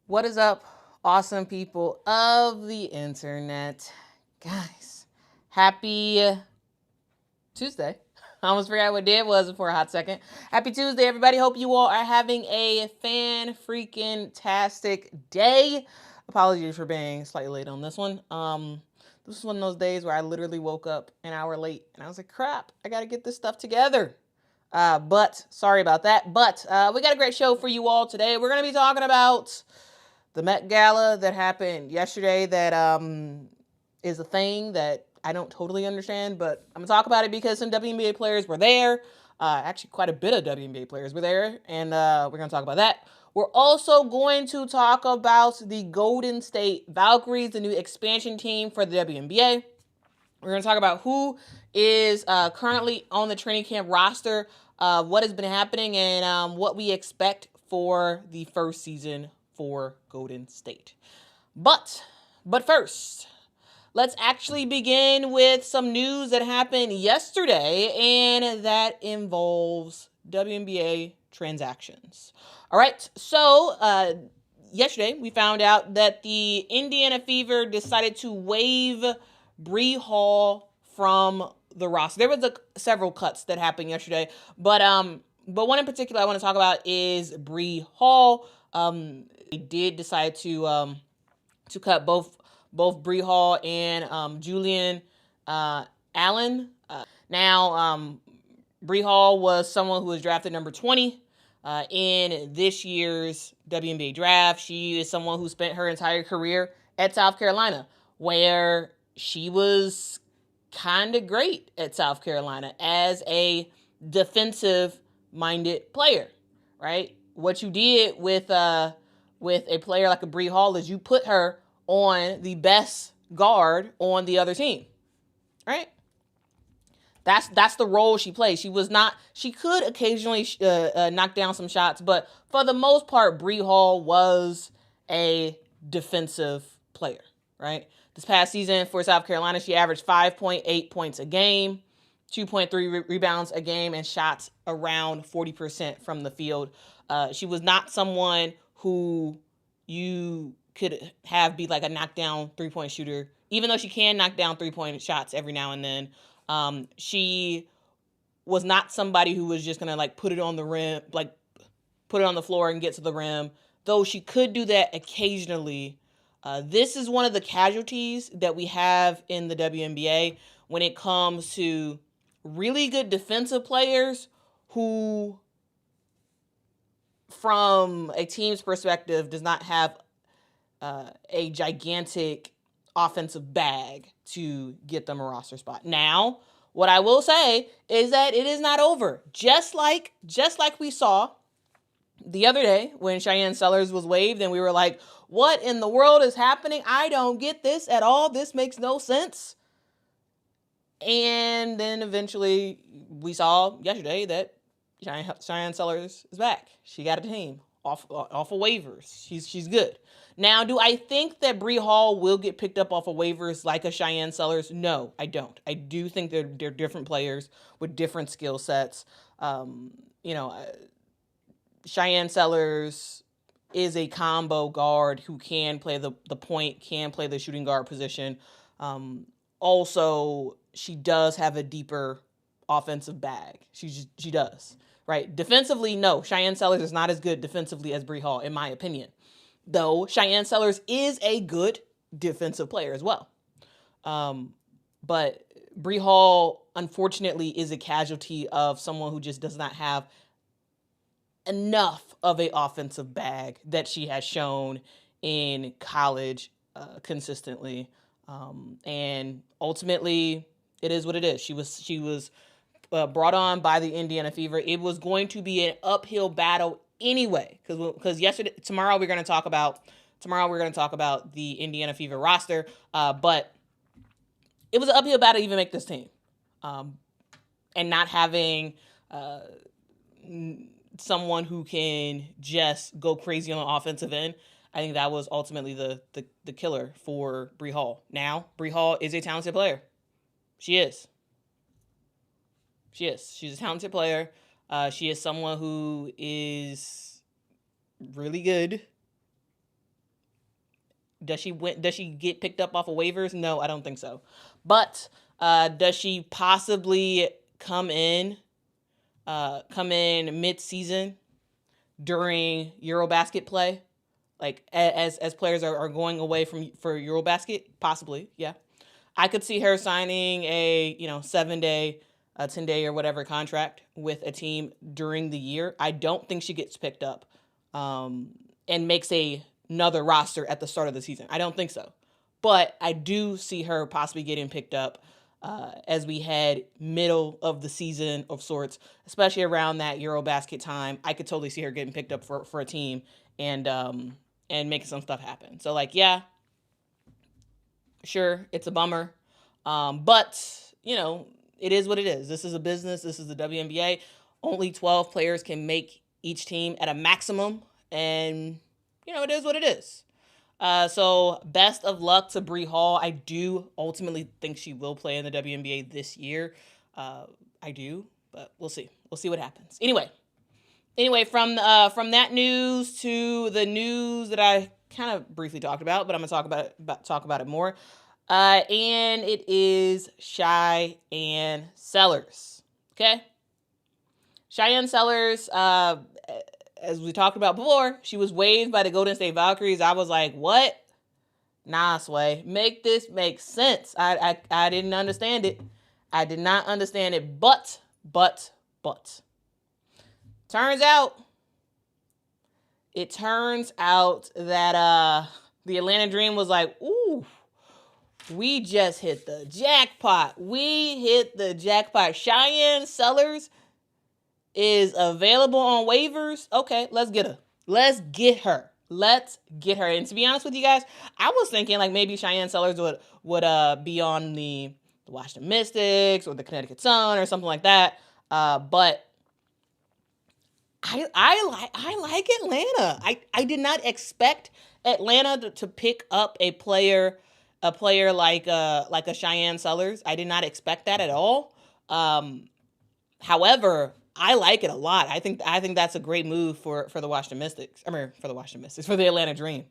What is up, awesome people of the internet? Guys, happy Tuesday. I almost forgot what day it was for a hot second. Happy Tuesday, everybody. Hope you all are having a fan-freaking-tastic day. Apologies for being slightly late on this one. This is one of those days where I literally woke up an hour late and I was like, crap, I gotta get this stuff together. But sorry about that. But we got a great show for you all today. We're gonna be talking about the Met Gala that happened yesterday that is a thing that I don't totally understand, but I'm going to talk about it because some WNBA players were there. Actually, quite a bit of WNBA players were there, and we're going to talk about that. We're also going to talk about the Golden State Valkyries, the new expansion team for the WNBA. We're going to talk about who is currently on the training camp roster, what has been happening, and what we expect for the first season for Golden State. But first, let's actually begin with some news that happened yesterday, and that involves WNBA transactions. All right, so yesterday we found out that the Indiana Fever decided to waive Bree Hall from the roster. There was several cuts that happened yesterday, but one in particular I want to talk about is Bree Hall. They did decide to cut both Bree Hall and Julian Allen. Now, Bree Hall was someone who was drafted number 20 in this year's WNBA draft. She is someone who spent her entire career at South Carolina, where she was kind of great at South Carolina as a defensive-minded player, right? What you did with a player like a Bree Hall is you put her on the best guard on the other team, right? That's the role she plays. She could occasionally knock down some shots, but for the most part, Bree Hall was a defensive player, right? This past season for South Carolina, she averaged 5.8 points a game, 2.3 rebounds a game, and shots around 40% from the field. She was not someone who you could have be like a knockdown three-point shooter, even though she can knock down three-point shots every now and then. She was not somebody who was just gonna like put it on the rim, like put it on the floor and get to the rim, though she could do that occasionally. This is one of the casualties that we have in the WNBA when it comes to really good defensive players who, from a team's perspective, does not have a gigantic offensive bag to get them a roster spot. Now, what I will say is that it is not over. Just like we saw the other day when Shyanne Sellers was waived and we were like, what in the world is happening? I don't get this at all. This makes no sense. And then eventually we saw yesterday that Shyanne Sellers is back. She got a team off of waivers. She's good. Now, do I think that Bree Hall will get picked up off of waivers like a Shyanne Sellers? No, I don't. I do think they're different players with different skill sets. Shyanne Sellers is a combo guard who can play the point, can play the shooting guard position. Also, she does have a deeper offensive bag. She does. Right? Defensively, no. Shyanne Sellers is not as good defensively as Bree Hall, in my opinion. Though Shyanne Sellers is a good defensive player as well. But Bree Hall, unfortunately, is a casualty of someone who just does not have enough of a offensive bag that she has shown in college consistently. And ultimately, it is what it is. She was brought on by the Indiana Fever. It was going to be an uphill battle anyway, because tomorrow we're going to talk about the Indiana Fever roster. But it was an uphill battle to even make this team, and not having someone who can just go crazy on the offensive end. I think that was ultimately the killer for Bree Hall. Now, Bree Hall is a talented player. She is. She's a talented player. She is someone who is really good Does she win? Does she get picked up off of waivers? No, I don't think so. But does she possibly come in mid-season during Eurobasket play? Like as players are going away for Eurobasket? Possibly, yeah. I could see her signing a 7-day, 10-day or whatever contract with a team during the year. I don't think she gets picked up and makes another roster at the start of the season. I don't think so. But I do see her possibly getting picked up as we head middle of the season of sorts, especially around that Eurobasket time. I could totally see her getting picked up for a team and making some stuff happen. So yeah, sure, it's a bummer. But it is what it is. This is a business. This is the WNBA. Only 12 players can make each team at a maximum. And, it is what it is. So best of luck to Bree Hall. I do ultimately think she will play in the WNBA this year. I do, but we'll see. We'll see what happens. Anyway, from that news to the news that I kind of briefly talked about, but I'm gonna talk about it more. And it is Shyanne Sellers. Okay, Shyanne Sellers. As we talked about before, she was waived by the Golden State Valkyries. I was like, what? Nah, Sway. Make this make sense. I didn't understand it. I did not understand it. But. Turns out that the Atlanta Dream was like, ooh, we just hit the jackpot. Shyanne Sellers is available on waivers. Okay, let's get her. And to be honest with you guys, I was thinking like maybe Shyanne Sellers would be on the Washington Mystics or the Connecticut Sun or something like that. But I like Atlanta. I did not expect Atlanta to pick up a player like a Shyanne Sellers. I did not expect that at all. However, I like it a lot. I think that's a great move for the Washington Mystics. For the Atlanta Dream.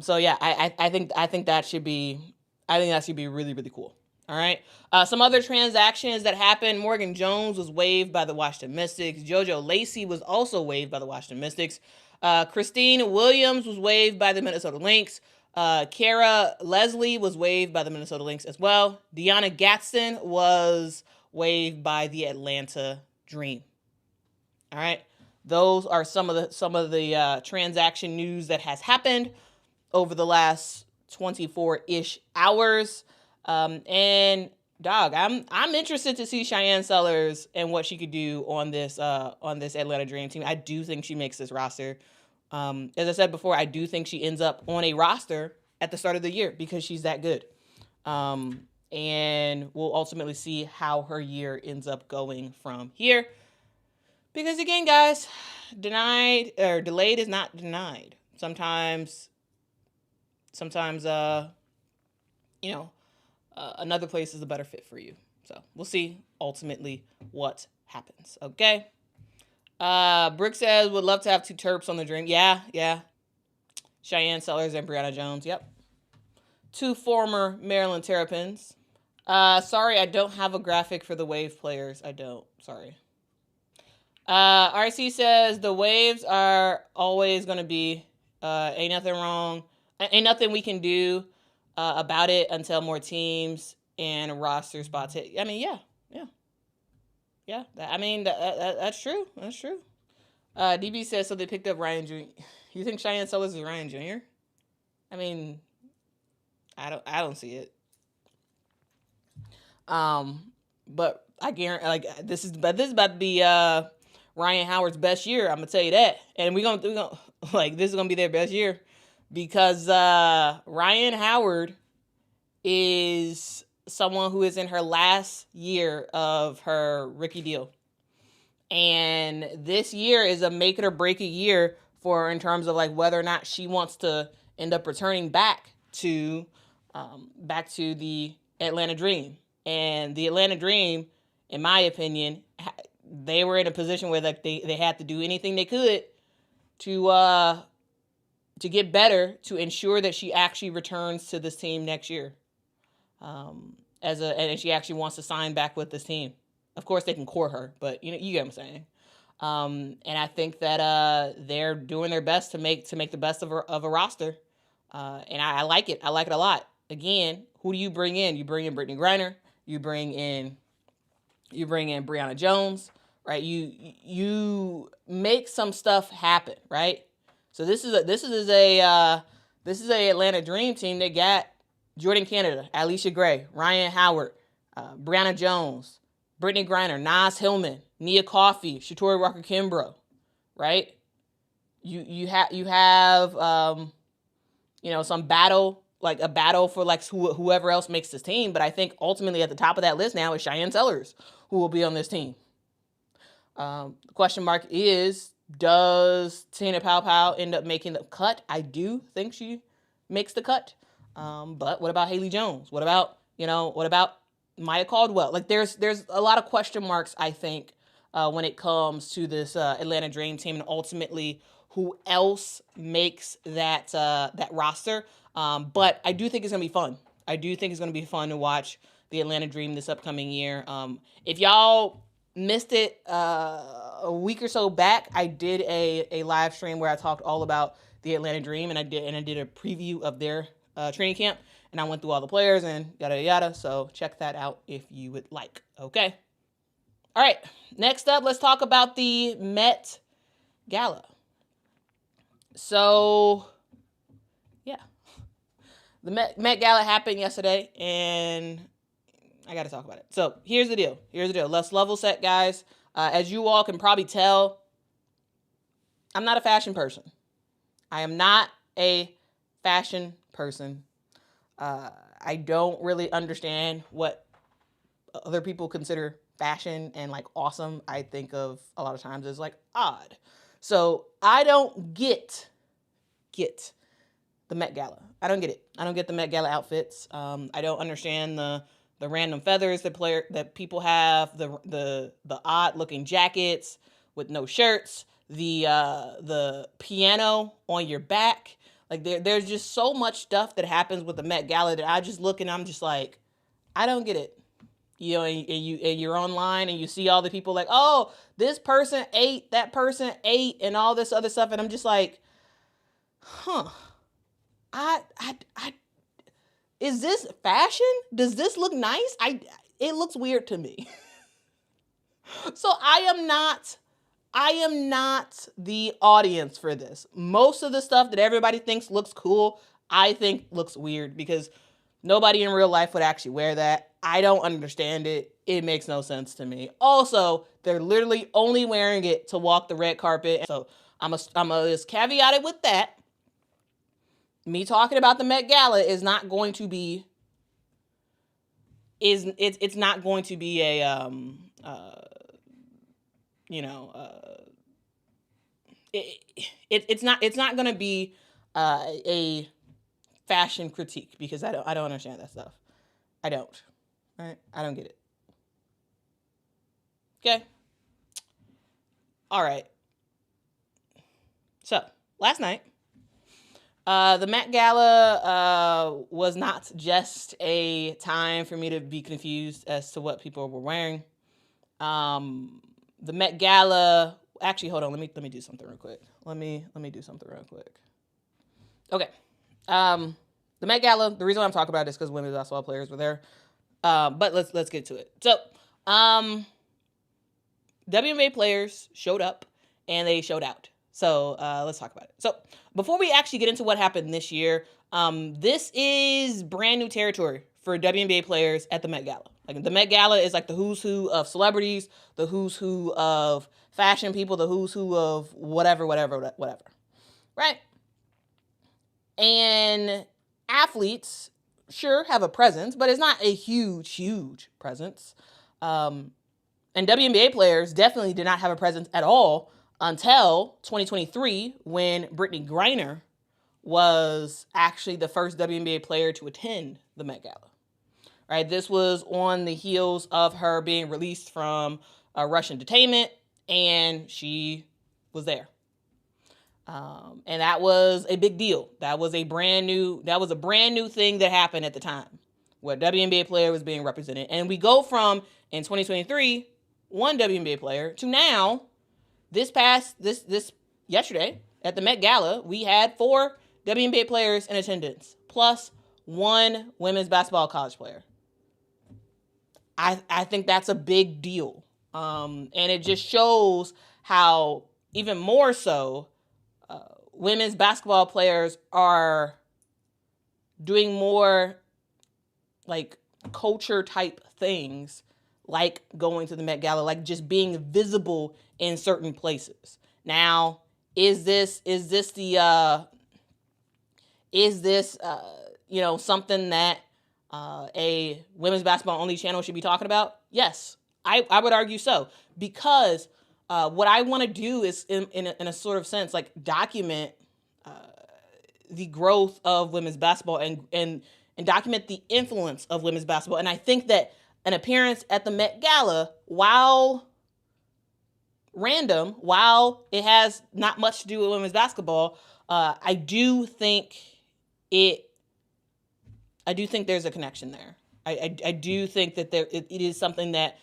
So yeah, I think that should be really, really cool. All right. Some other transactions that happened. Morgan Jones was waived by the Washington Mystics. JoJo Lacey was also waived by the Washington Mystics. Christine Williams was waived by the Minnesota Lynx. Kara Leslie was waived by the Minnesota Lynx as well. Deanna Gadsden was waived by the Atlanta Dream. All right. Those are some of the transaction news that has happened over the last 24-ish hours. And dog, I'm interested to see Shyanne Sellers and what she could do on this Atlanta Dream team. I do think she makes this roster. As I said before, I do think she ends up on a roster at the start of the year because she's that good. And we'll ultimately see how her year ends up going from here. Because again, guys, denied or delayed is not denied. Sometimes, another place is a better fit for you. So we'll see ultimately what happens. Okay. Brooke says, would love to have two Terps on the Dream. Yeah. Shyanne Sellers and Breanna Jones. Yep. Two former Maryland Terrapins. Sorry, I don't have a graphic for the Wave players. I don't. Sorry. RC says the Waves are always going to be, ain't nothing wrong. Ain't nothing we can do about it until more teams and roster spots hit. I mean, yeah. That's true. DB says, so they picked up Ryan Jr. You think Shyanne Sellers is Ryan Jr.? I mean, I don't see it. But I guarantee, this is about to be Ryan Howard's best year. I'm gonna tell you that, and we're gonna this is gonna be their best year because Ryan Howard is someone who is in her last year of her rookie deal, and this year is a make it or break it year for her in terms of whether or not she wants to end up returning back to the Atlanta Dream. And the Atlanta Dream, in my opinion, they were in a position where they had to do anything they could to to get better to ensure that she actually returns to this team next year. And she actually wants to sign back with this team. Of course, they can court her, but you get what I'm saying. And I think that they're doing their best to make the best of a roster. And I like it. I like it a lot. Again, who do you bring in? You bring in Brittany Griner. You bring in Breanna Jones, right? You make some stuff happen, right? So this is a Atlanta Dream team. They got Jordan Canada, Alicia Gray, Ryan Howard, Breanna Jones, Brittany Griner, Naz Hillman, Nia Coffey, Shatori Walker Kimbrough, right? You have some battle, like a battle for like whoever else makes this team. But I think ultimately at the top of that list now is Shyanne Sellers, who will be on this team. The question mark is, does Tina Pow end up making the cut? I do think she makes the cut. But what about Haley Jones? What about Maya Caldwell? Like there's a lot of question marks, I think, when it comes to this Atlanta Dream team, and ultimately who else makes that roster. But I do think it's gonna be fun. I do think it's gonna be fun to watch the Atlanta Dream this upcoming year. If y'all missed it a week or so back, I did a live stream where I talked all about the Atlanta Dream, and I did a preview of their training camp, and I went through all the players and yada yada. So check that out if you would like. Okay. All right. Next up, let's talk about the Met Gala. So yeah, the Met Gala happened yesterday, and I got to talk about it. So here's the deal. Let's level set, guys. As you all can probably tell, I'm not a fashion person. I am not a fashion person. I don't really understand what other people consider fashion and like awesome. I think of a lot of times as like odd. So I don't get the Met Gala. I don't get it. I don't get the Met Gala outfits. I don't understand the random feathers that people have, the odd looking jackets with no shirts, the piano on your back. Like there's just so much stuff that happens with the Met Gala that I just look and I'm just like, I don't get it. And you're online and you see all the people like, oh, this person ate, that person ate, and all this other stuff, and I'm just like, is this fashion? Does this look nice? It looks weird to me. So I am not the audience for this. Most of the stuff that everybody thinks looks cool, I think looks weird because nobody in real life would actually wear that. I don't understand it. It makes no sense to me. Also, they're literally only wearing it to walk the red carpet. So I'm just caveat it with that. Me talking about the Met Gala is not going to be it's not going to be a it's not going to be a fashion critique because I don't understand that stuff. I don't. Right? I don't get it. Okay. All right. So last night, the Met Gala was not just a time for me to be confused as to what people were wearing. The Met Gala. Actually, hold on. Let me do something real quick. Let me do something real quick. Okay. The Met Gala. The reason why I'm talking about it is because women's basketball players were there. But let's get to it. So, WNBA players showed up and they showed out. So let's talk about it. So before we actually get into what happened this year, this is brand new territory for WNBA players at the Met Gala. Like the Met Gala is like the who's who of celebrities, the who's who of fashion people, the who's who of whatever. Right? And athletes sure have a presence, but it's not a huge presence. And WNBA players definitely did not have a presence at all until 2023 when Brittany Griner was actually the first WNBA player to attend the Met Gala. Right? This was on the heels of her being released from Russian detainment, and she was there. And that was a big deal. That was a brand new thing that happened at the time where WNBA player was being represented. And we go from, in 2023, one WNBA player to now, this yesterday at the Met Gala, we had 4 WNBA players in attendance, plus 1 women's basketball college player. I think that's a big deal. And it just shows how, even more so, women's basketball players are doing more like culture type things, like going to the Met Gala, like just being visible in certain places. Now, is this something that a women's basketball only channel should be talking about? Yes, I would argue so, because what I want to do is, in a sort of sense, like document the growth of women's basketball and document the influence of women's basketball. And I think that an appearance at the Met Gala, while random, while it has not much to do with women's basketball, I do think there's a connection there. I do think that it is something that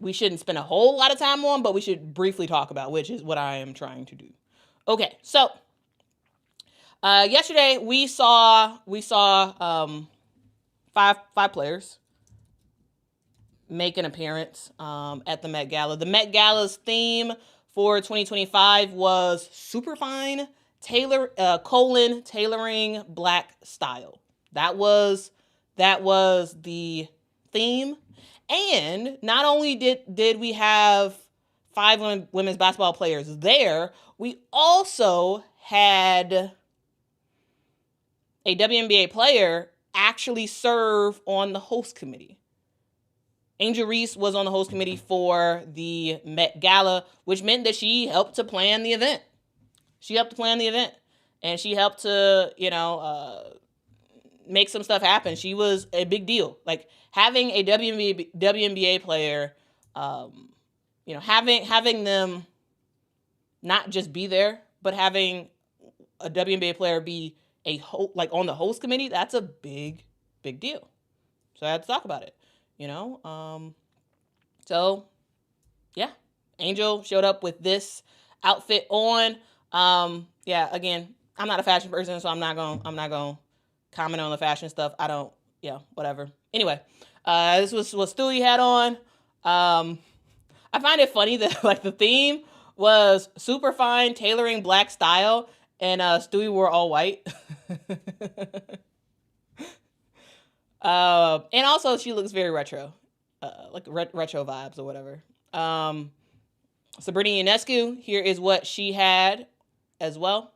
we shouldn't spend a whole lot of time on, but we should briefly talk about, which is what I am trying to do. Okay, so yesterday we saw 5 players make an appearance at the Met Gala. The Met Gala's theme for 2025 was Superfine tailoring black style. That was the theme. And not only did we have 5 women's basketball players there, we also had a WNBA player actually serve on the host committee. Angel Reese was on the host committee for the Met Gala, which meant that she helped to plan the event. And she helped to, make some stuff happen. She was a big deal. Like, having a WNBA player, having them not just be there, but having a WNBA player be on the host committee, that's a big, big deal. So I had to talk about it, So, yeah, Angel showed up with this outfit on. Again, I'm not a fashion person, so I'm not gonna comment on the fashion stuff. Whatever. Anyway, this was what Stewie had on. I find it funny that like the theme was Superfine tailoring black style, and Stewie wore all white. And also she looks very retro, like retro vibes or whatever. Sabrina Ionescu, here is what she had as well.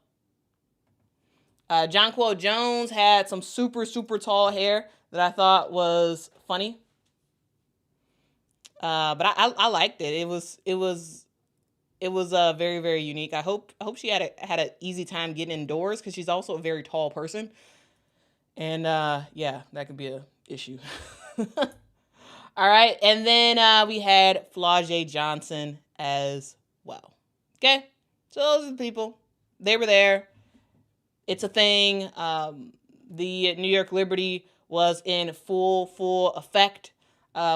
Jonquel Jones had some super, super tall hair that I thought was funny. But I liked it. It was very, very unique. I hope she had an easy time getting indoors, because she's also a very tall person. And that could be an issue. All right, and then we had Flau'jae Johnson as well. Okay, so those are the people. They were there. It's a thing. The New York Liberty was in full effect,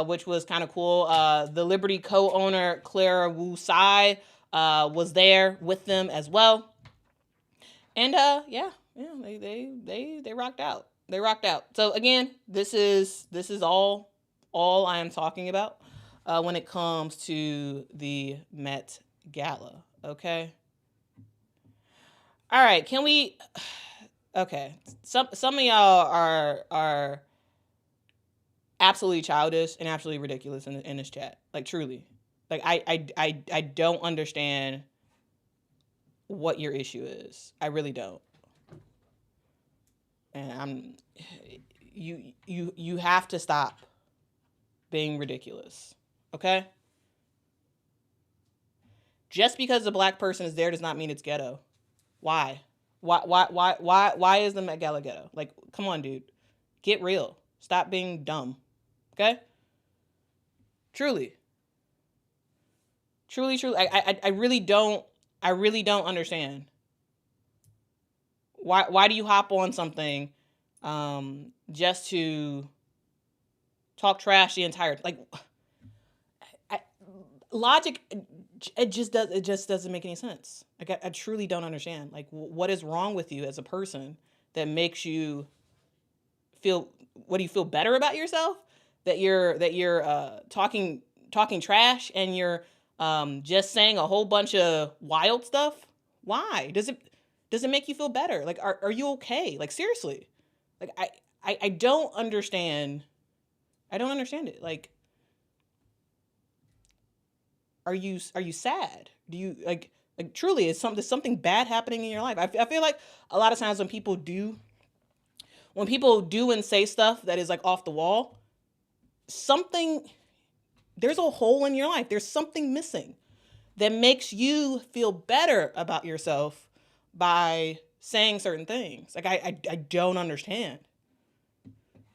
which was kind of cool. The Liberty co-owner, Clara Wu Tsai, was there with them as well. And they rocked out. They rocked out. So again, this is all I am talking about when it comes to the Met Gala. Okay. All right. Can we? Okay. Some of y'all are absolutely childish and absolutely ridiculous in this chat. Like, truly. Like, I don't understand what your issue is. I really don't. And you have to stop being ridiculous. Okay? Just because a black person is there does not mean it's ghetto. Why? Why is the Met Gala ghetto? Like, come on, dude. Get real. Stop being dumb. Okay? Truly. I really don't understand. Why do you hop on something just to talk trash the entire, like, logic, it just doesn't make any sense. Like, I truly don't understand. Like, what is wrong with you as a person that makes you feel, what do you feel better about yourself? That you're talking trash, and you're just saying a whole bunch of wild stuff? Why? Does it make you feel better? Like, are you okay? Like, seriously. Like, I don't understand. I don't understand it. Like, are you sad? Do you like truly, is something bad happening in your life? I feel like a lot of times when people do and say stuff that is like off the wall, there's a hole in your life. There's something missing that makes you feel better about yourself by saying certain things. Like, I don't understand.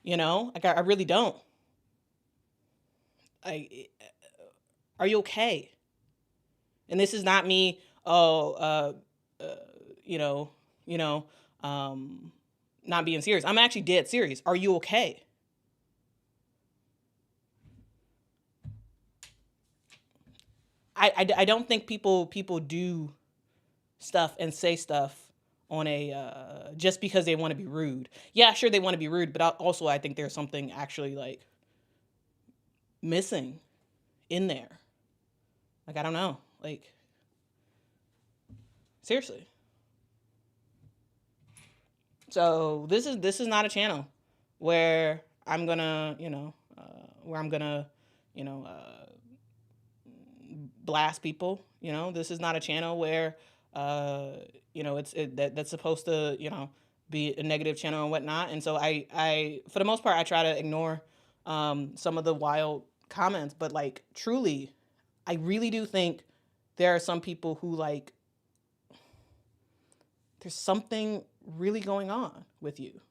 Like, I really don't. Are you okay? And this is not me, not being serious. I'm actually dead serious. Are you okay? I don't think people do stuff and say stuff on a just because they want to be rude. Yeah, sure, they want to be rude, but also I think there's something actually, like, missing in there. Like, I don't know. Like, seriously. So this is not a channel where I'm gonna, blast people. This is not a channel where, that's supposed to, be a negative channel and whatnot. And so I for the most part, I try to ignore some of the wild comments. But, like, truly, I really do think there are some people who, like, there's something really going on with you.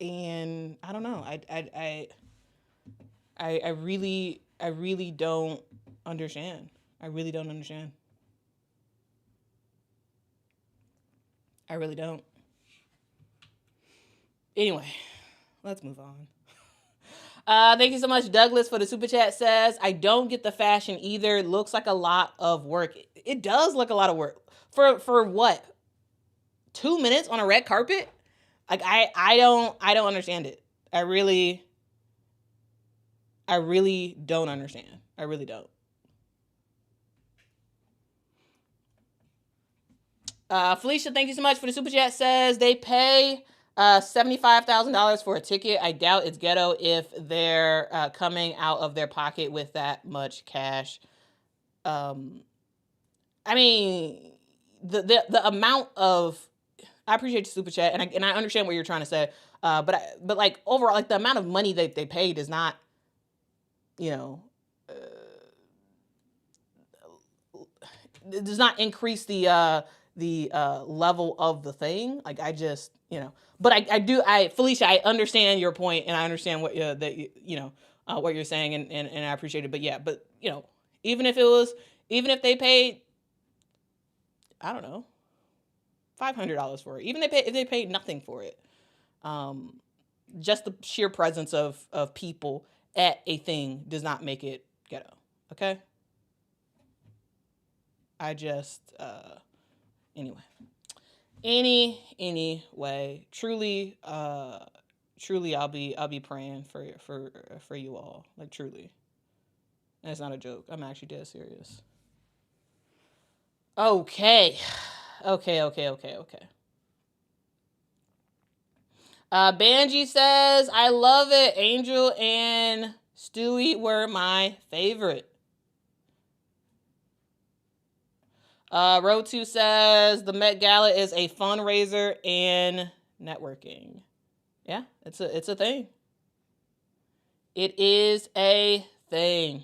And I don't know. I really don't understand. I really don't understand. I really don't. Anyway, let's move on. Thank you so much, Douglas, for the super chat. Says, I don't get the fashion either. It looks like a lot of work. It does look a lot of work. For what? 2 minutes on a red carpet? Like, I don't understand it. I really don't understand. I really don't. Felicia, thank you so much for the super chat. Says they pay $75,000 for a ticket. I doubt it's ghetto if they're coming out of their pocket with that much cash. I mean, the amount of, I appreciate the super chat, and I understand what you're trying to say. But like, overall, like, the amount of money that they paid is not, does not increase the level of the thing. Like, I just, but Felicia, I understand your point, and I understand what what you're saying, and I appreciate it. But yeah, even if they paid, I don't know, $500 for it, even if they paid nothing for it, just the sheer presence of people at a thing does not make it ghetto. Okay. I just, anyway, truly, I'll be praying for you all. Like, truly. That's not a joke. I'm actually dead serious. Okay. Banji says, I love it. Angel and Stewie were my favorite. Road 2 says, the Met Gala is a fundraiser and networking. Yeah, it's a thing. It is a thing.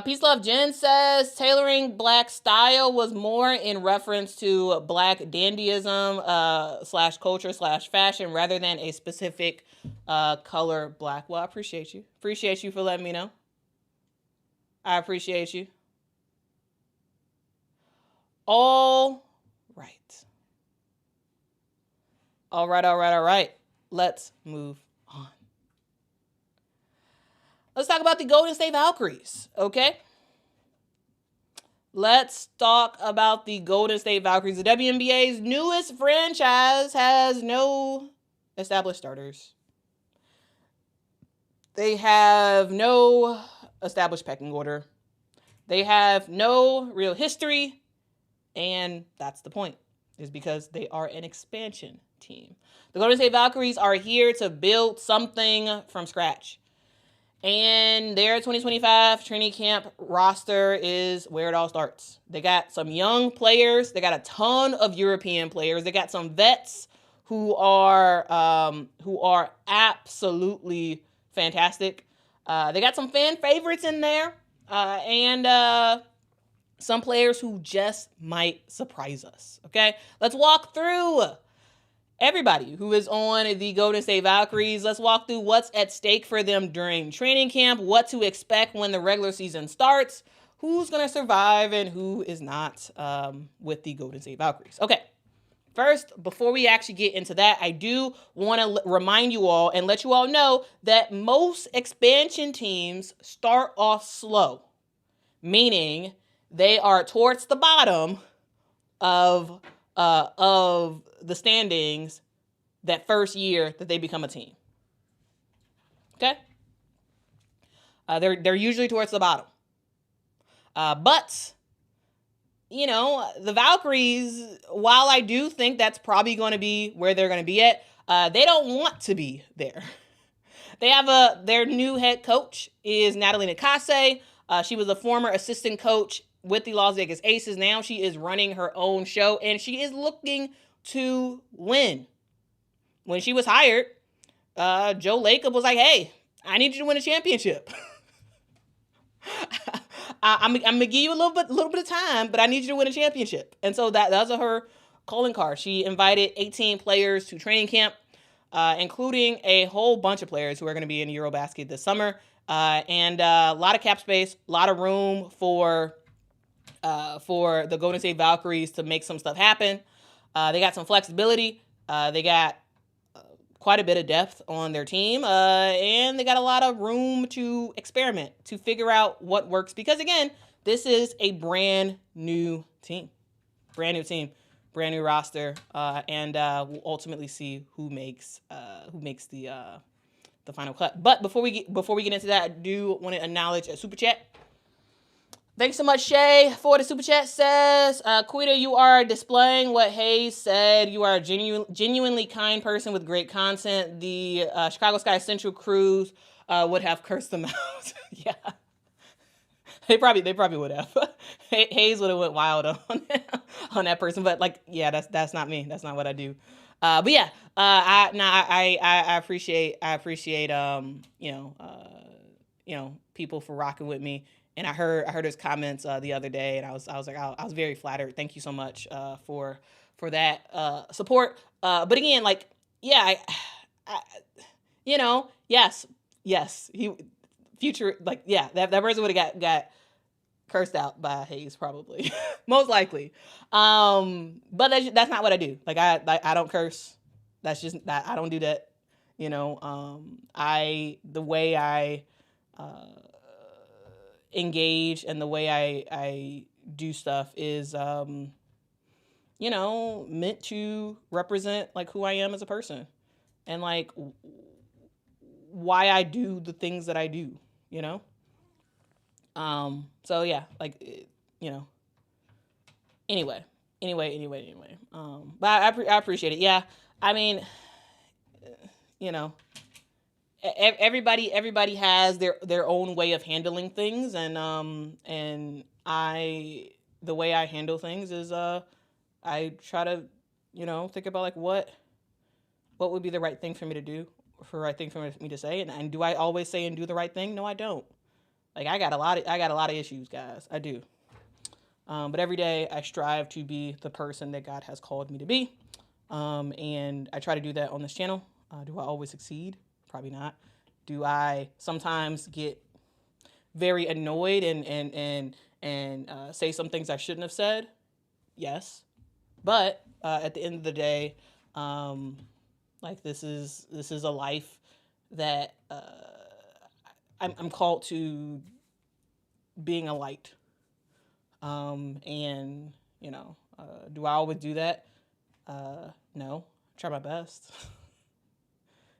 Peace Love Jen says, tailoring black style was more in reference to black dandyism / culture / fashion rather than a specific color black. Well, I appreciate you. Appreciate you for letting me know. I appreciate you. All right. All right. Let's move on. Let's talk about the Golden State Valkyries, okay? Let's talk about the Golden State Valkyries. The WNBA's newest franchise has no established starters. They have no established pecking order. They have no real history, and that's the point, is because they are an expansion team. The Golden State Valkyries are here to build something from scratch. And their 2025 training camp roster is where it all starts. They got some young players. They got a ton of European players. They got some vets who are absolutely fantastic. They got some fan favorites in there, and some players who just might surprise us. Okay, let's walk through everybody who is on the Golden State Valkyries. Let's walk through what's at stake for them during training camp, what to expect when the regular season starts, who's going to survive and who is not with the Golden State Valkyries. Okay, first, before we actually get into that, I do want to remind you all and let you all know that most expansion teams start off slow, meaning they are towards the bottom of the standings that first year that they become a team. Okay? They're usually towards the bottom. But, you know, the Valkyries, while I do think that's probably going to be where they're going to be at, they don't want to be there. They have their new head coach is Natalie Nakase. She was a former assistant coach with the Las Vegas Aces. Now she is running her own show, and she is looking to win. When she was hired, Joe Lacob was like, "Hey, I need you to win a championship. I'm gonna give you a little bit of time, but I need you to win a championship." And so that was her calling card. She invited 18 players to training camp, including a whole bunch of players who are going to be in Eurobasket this summer, and a lot of cap space, a lot of room for the Golden State Valkyries to make some stuff happen. They got some flexibility. They got quite a bit of depth on their team, and they got a lot of room to experiment, to figure out what works. Because again, this is a brand new team, brand new roster, and we'll ultimately see who makes the final cut. But before we get into that, I do want to acknowledge a super chat. Thanks so much, Shay, for the super chat. Says, Quita, you are displaying what Hayes said. You are a genuinely kind person with great content. The Chicago Sky Central crews would have cursed them out. Yeah. They probably would have. Hayes would have went wild on that person. But like, yeah, that's not me. That's not what I do. But yeah, I appreciate people for rocking with me. And I heard his comments the other day, and I was very flattered. Thank you so much for that support. But again, like, yeah, yes, that person would have got cursed out by Hayes probably, most likely. But that's not what I do. Like I don't curse. That's just I don't do that. The way I engage and the way I do stuff is meant to represent like who I am as a person and like why I do the things that I do, so yeah, like anyway, but I appreciate it. Yeah, I mean, everybody has their own way of handling things, and the way I handle things is I try to think about like what would be the right thing for me to do, for the right thing for me to say, and do I always say and do the right thing? No, I don't. Like I got a lot of issues, guys. I do. But every day I strive to be the person that God has called me to be, and I try to do that on this channel. Do I always succeed? Probably not. Do I sometimes get very annoyed and say some things I shouldn't have said? Yes. But at the end of the day, like this is a life that I'm called to being a light. And do I always do that? No. I try my best.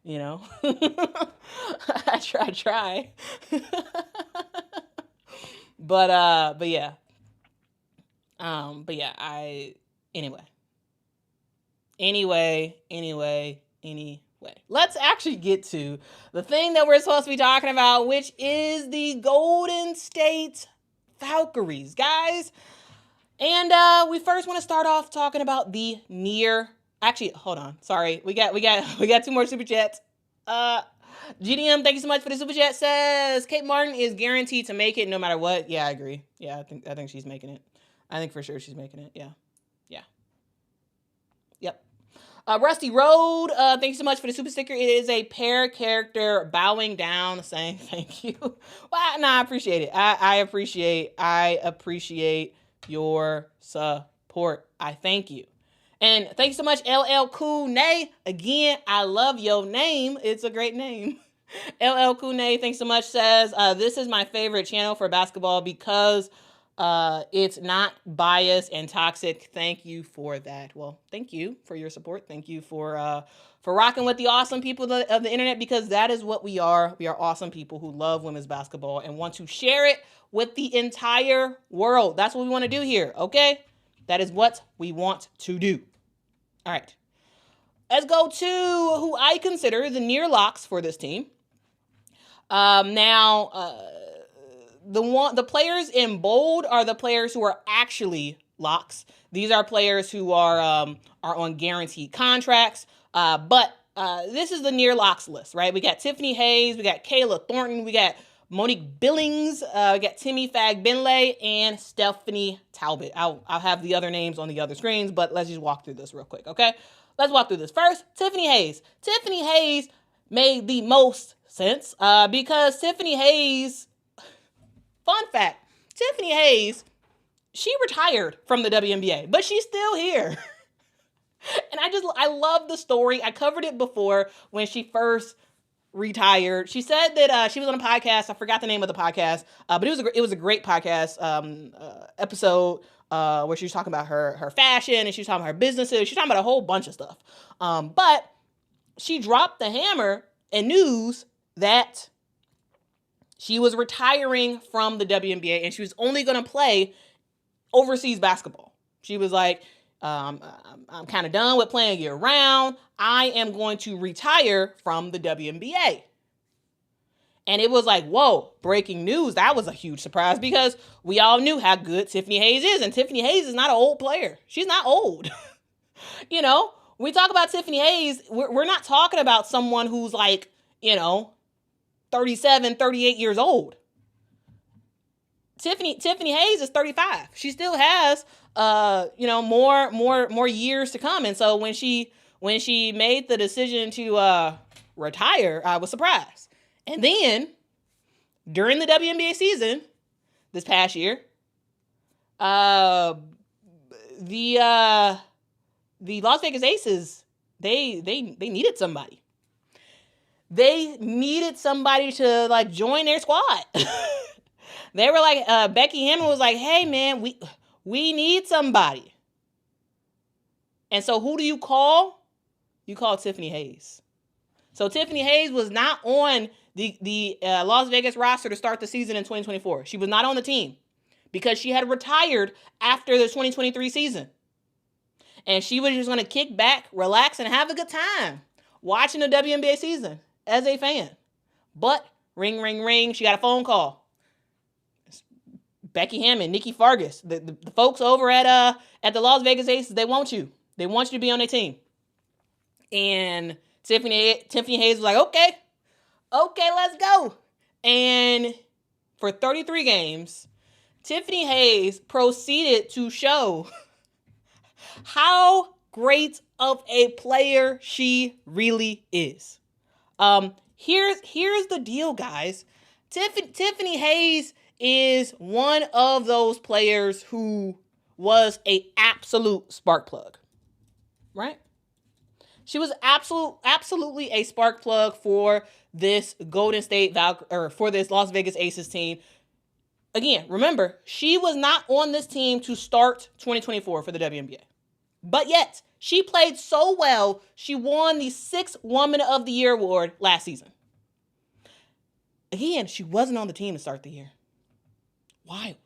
I try. But yeah. But yeah, anyway. Let's actually get to the thing that we're supposed to be talking about, which is the Golden State Valkyries, guys. And we first want to start off talking about the near. Actually, hold on. Sorry, we got 2 more super chats. GDM, thank you so much for the super chat. Says Kate Martin is guaranteed to make it no matter what. Yeah, I agree. Yeah, I think she's making it. I think for sure she's making it. Yeah. Yep. Rusty Road, thank you so much for the super sticker. It is a pair character bowing down saying thank you. Well, no, I appreciate it. I appreciate your support. I thank you. And thank you so much, LL Cool Nay. Again, I love your name. It's a great name. LL Cool Nay, thanks so much, says, this is my favorite channel for basketball because it's not biased and toxic. Thank you for that. Well, thank you for your support. Thank you for rocking with the awesome people of the internet, because that is what we are. We are awesome people who love women's basketball and want to share it with the entire world. That's what we want to do here, okay? That is what we want to do. All right. Let's go to who I consider the near locks for this team. The players in bold are the players who are actually locks. These are players who are on guaranteed contracts. But this is the near locks list, right? We got Tiffany Hayes, we got Kayla Thornton, we got Monique Billings, we got Timmy Fagbenle, and Stephanie Talbot. I'll have the other names on the other screens, but let's just walk through this real quick, okay? Let's walk through this. First, Tiffany Hayes. Tiffany Hayes made the most sense because Tiffany Hayes, fun fact, Tiffany Hayes, she retired from the WNBA, but she's still here. And I love the story. I covered it before when she first retired. She said that she was on a podcast. I forgot the name of the podcast, but it was a great podcast episode where she was talking about her fashion, and she was talking about her businesses. She was talking about a whole bunch of stuff. But she dropped the hammer and news that she was retiring from the WNBA and she was only going to play overseas basketball. She was like, I'm kind of done with playing year round. I am going to retire from the WNBA. And it was like, whoa, breaking news. That was a huge surprise because we all knew how good Tiffany Hayes is. And Tiffany Hayes is not an old player. She's not old. When we talk about Tiffany Hayes, we're not talking about someone who's like, 37, 38 years old. Tiffany Hayes is 35. She still has more years to come. And so when she made the decision to retire, I was surprised. And then during the WNBA season this past year, the Las Vegas Aces, they needed somebody. They needed somebody to like join their squad. They were like, Becky Hammond was like, hey man, we need somebody. And so who do you call? You call Tiffany Hayes. So Tiffany Hayes was not on the Las Vegas roster to start the season in 2024. She was not on the team because she had retired after the 2023 season. And she was just going to kick back, relax, and have a good time watching the WNBA season as a fan. But ring, ring, ring, she got a phone call. Becky Hammond, Nikki Fargas, the folks over at the Las Vegas Aces, they want you. They want you to be on their team. And Tiffany Hayes was like, okay, let's go. And for 33 games, Tiffany Hayes proceeded to show how great of a player she really is. Here's the deal, guys. Tiffany Hayes is one of those players who was a absolute spark plug, right? She was absolutely a spark plug for this Golden State or for this Las Vegas Aces team. Again, remember, she was not on this team to start 2024 for the WNBA. But yet, she played so well, she won the 6th Woman of the Year award last season. Again, she wasn't on the team to start the year. Wild.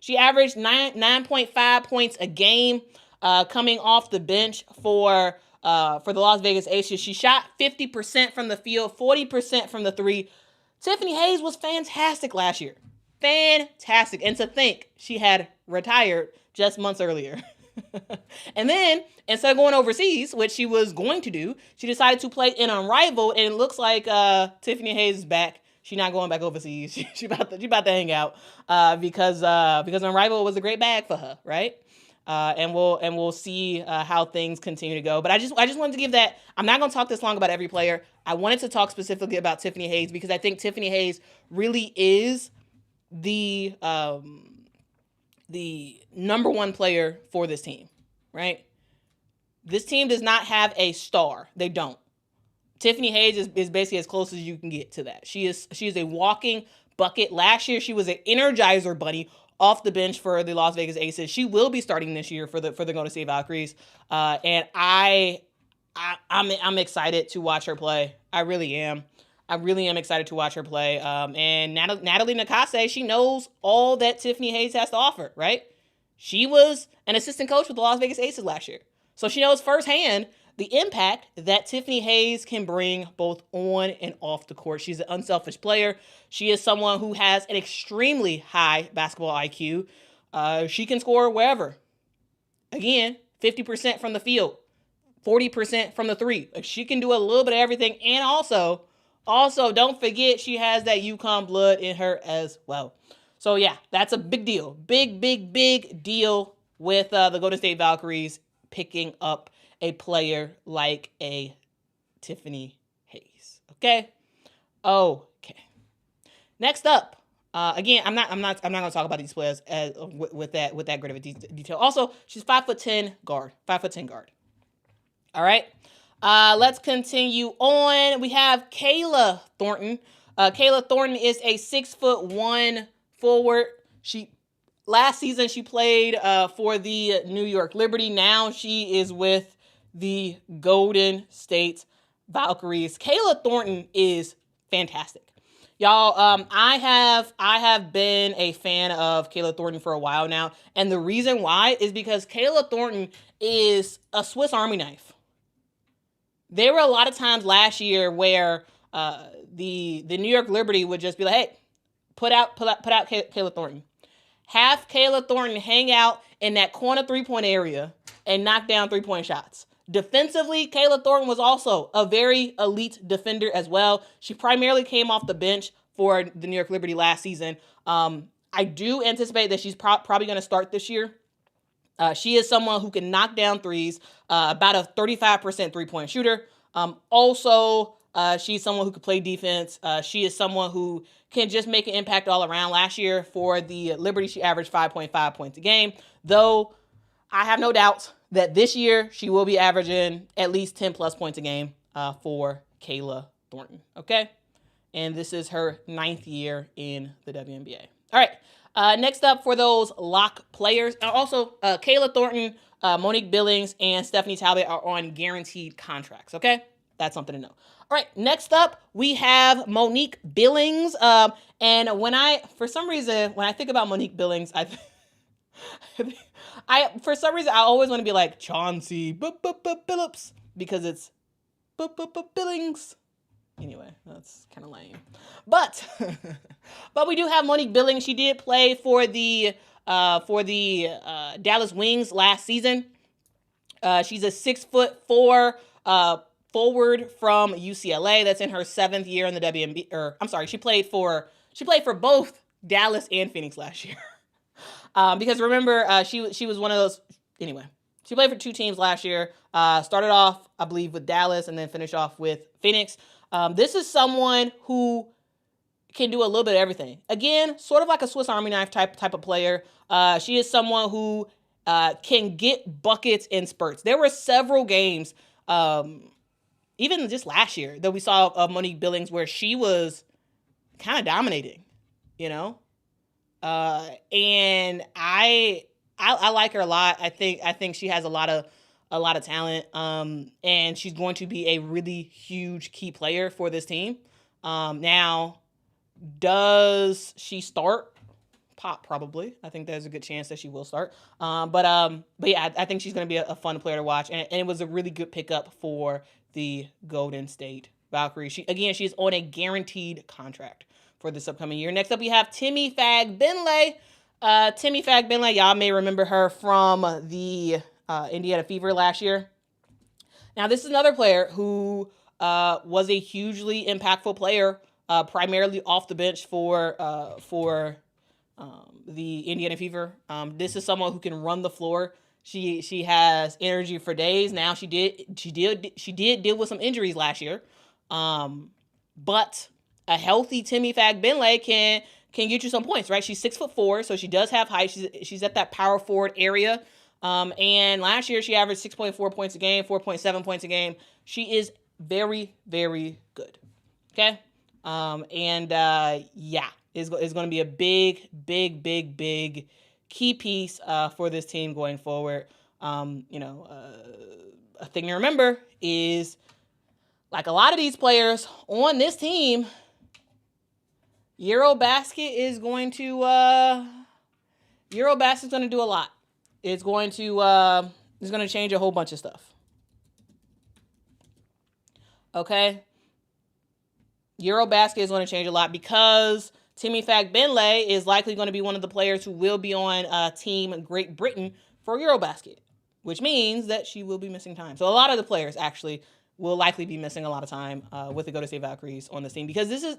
She averaged 9.5 points a game coming off the bench for the Las Vegas Aces. She shot 50% from the field, 40% from the three. Tiffany Hayes was fantastic last year. Fantastic. And to think she had retired just months earlier. And then, instead of going overseas, which she was going to do, she decided to play in Unrivaled, and it looks like Tiffany Hayes is back. She's not going back overseas. She about to hang out because Unrivaled was a great bag for her, right? And we'll see how things continue to go. But I just wanted to give that. I'm not going to talk this long about every player. I wanted to talk specifically about Tiffany Hayes because I think Tiffany Hayes really is the number one player for this team, right? This team does not have a star. They don't. Tiffany Hayes is basically as close as you can get to that. She is a walking bucket. Last year, she was an Energizer bunny off the bench for the Las Vegas Aces. She will be starting this year for the Golden State Valkyries. And I'm excited to watch her play. I really am. I really am excited to watch her play. And Natalie Nakase, she knows all that Tiffany Hayes has to offer, right? She was an assistant coach with the Las Vegas Aces last year. So she knows firsthand the impact that Tiffany Hayes can bring both on and off the court. She's an unselfish player. She is someone who has an extremely high basketball IQ. She can score wherever. Again, 50% from the field, 40% from the three. She can do a little bit of everything. And also, don't forget she has that UConn blood in her as well. So yeah, that's a big deal. Big deal with the Golden State Valkyries picking up a player like a Tiffany Hayes. Okay. Next up, again, I'm not going to talk about these players with that great of a detail. Also, she's 5'10" guard. 5'10" guard. All right. Let's continue on. We have Kayla Thornton. Kayla Thornton is a 6'1" forward. Last season she played for the New York Liberty. Now she is with the Golden State Valkyries. Kayla Thornton is fantastic. Y'all, I have been a fan of Kayla Thornton for a while now, and the reason why is because Kayla Thornton is a Swiss Army knife. There were a lot of times last year where the New York Liberty would just be like, hey, put out Kayla Thornton. Have Kayla Thornton hang out in that corner 3-point area and knock down 3-point shots. Defensively, Kayla Thornton was also a very elite defender as well. She primarily came off the bench for the New York Liberty last season. I do anticipate that she's probably going to start this year. She is someone who can knock down threes, about a 35% 3-point shooter. Also, she's someone who can play defense. She is someone who can just make an impact all around. Last year for the Liberty, she averaged 5.5 points a game, though I have no doubts that this year she will be averaging at least 10 plus points a game for Kayla Thornton. Okay. And this is her 9th year in the WNBA. All right. Next up for those lock players. Also, Kayla Thornton, Monique Billings, and Stephanie Talbot are on guaranteed contracts. Okay. That's something to know. All right. Next up, we have Monique Billings. And for some reason, when I think about Monique Billings, for some reason, I always want to be like Chauncey Billups because it's Billings. Anyway, that's kind of lame. But we do have Monique Billings. She did play for the Dallas Wings last season. She's a 6'4" forward from UCLA. That's in her 7th year in the WNBA. She played for both Dallas and Phoenix last year. Because remember, she was one of those. Anyway, she played for 2 teams last year. Started off, I believe, with Dallas and then finished off with Phoenix. This is someone who can do a little bit of everything. Again, sort of like a Swiss Army knife type of player. She is someone who, can get buckets in spurts. There were several games, even just last year, that we saw Monique Billings where she was kind of dominating, you know? And I like her a lot. I think she has a lot of talent. And she's going to be a really huge key player for this team. Now, does she start? Probably. I think there's a good chance that she will start. But yeah, I think she's going to be a fun player to watch. And it was a really good pickup for the Golden State Valkyries. She's on a guaranteed contract for this upcoming year. Next up, we have Timmy Fagbenle. Timmy Fagbenle, y'all may remember her from the Indiana Fever last year. Now, this is another player who was a hugely impactful player, primarily off the bench for the Indiana Fever. This is someone who can run the floor. She has energy for days. Now she did deal with some injuries last year, but a healthy Timmy Fagbenle can get you some points, right? She's 6'4", so she does have height. She's at that power forward area. And last year she averaged 6.4 points a game, 4.7 points a game. She is very, very good. Okay, yeah. Is going to be a big key piece for this team going forward. A thing to remember is, like a lot of these players on this team, Eurobasket is going to do a lot. It's going to change a whole bunch of stuff. Okay, Eurobasket is going to change a lot because Timmy Fagbenle is likely going to be one of the players who will be on Team Great Britain for Eurobasket, which means that she will be missing time. So a lot of the players actually will likely be missing a lot of time with the Golden State Valkyries on this team, because this is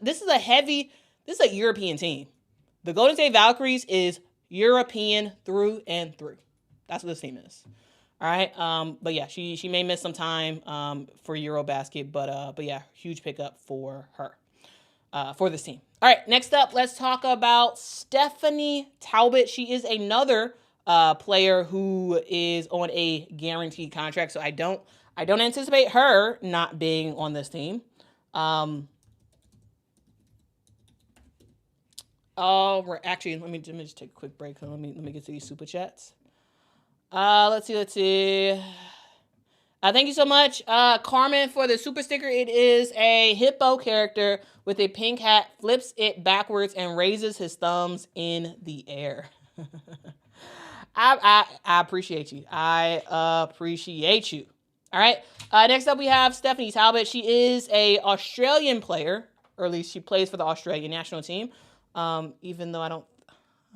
a European team. The Golden State Valkyries is European through and through. That's what this team is. All right. But yeah, she may miss some time for Eurobasket, but yeah, huge pickup for her. For this team. All right, next up, let's talk about Stephanie Talbot. She is another player who is on a guaranteed contract, so I don't anticipate her not being on this team. Actually, let me just take a quick break. Let me get to these super chats. Let's see. Thank you so much, Carmen, for the super sticker. It is a hippo character with a pink hat, flips it backwards, and raises his thumbs in the air. I appreciate you. I appreciate you. All right. Next up, we have Stephanie Talbot. She is a Australian player, or at least she plays for the Australian national team. Even though I don't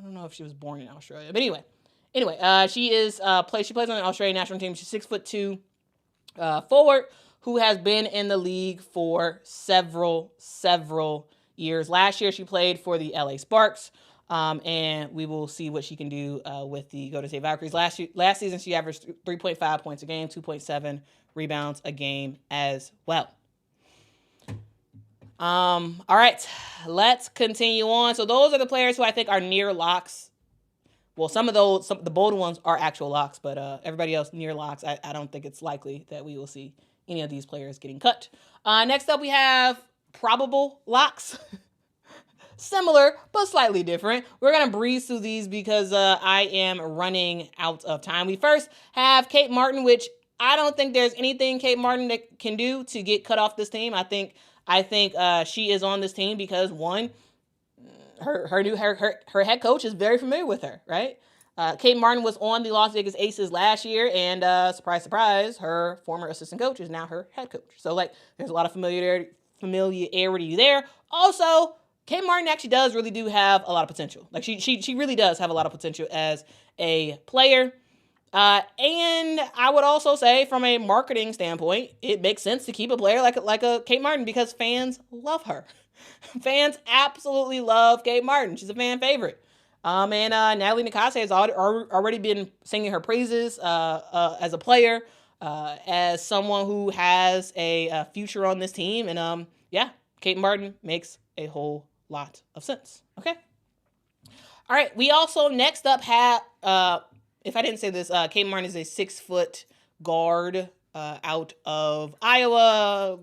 know if she was born in Australia. But anyway, she plays on the Australian national team. She's 6'2". Forward who has been in the league for several years. Last year she played for the LA Sparks, and we will see what she can do with the Golden State Valkyries. Last season she averaged 3.5 points a game, 2.7 rebounds a game as well. All right, let's continue on. So those are the players who I think are near locks. Well, the bolder ones are actual locks, but everybody else near locks, I don't think it's likely that we will see any of these players getting cut. Next up, we have probable locks. Similar, but slightly different. We're going to breeze through these because I am running out of time. We first have Kate Martin, which I don't think there's anything Kate Martin that can do to get cut off this team. I think she is on this team because, one, her head coach is very familiar with her, right? Kate Martin was on the Las Vegas Aces last year, and surprise, surprise, her former assistant coach is now her head coach. So, there's a lot of familiarity there. Also, Kate Martin actually do have a lot of potential. She really does have a lot of potential as a player. And I would also say, from a marketing standpoint, it makes sense to keep a player like a Kate Martin because fans love her. Fans absolutely love Kate Martin. She's a fan favorite. And Natalie Nakase has already been singing her praises as a player, as someone who has a future on this team. And yeah, Kate Martin makes a whole lot of sense. Okay. All right. We also next up have if I didn't say this, Kate Martin is a 6-foot guard out of Iowa.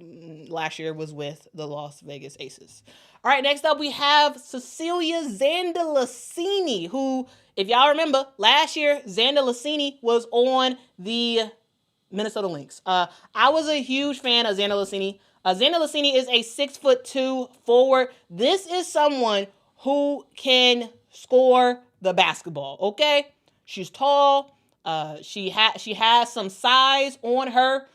Last year was with the Las Vegas Aces. All right, next up we have Cecilia Zandalicini, who, if y'all remember, last year Zandalicini was on the Minnesota Lynx. I was a huge fan of Zandalicini. Zandalicini is a 6'2" forward. This is someone who can score the basketball. Okay, she's tall. She has some size on her,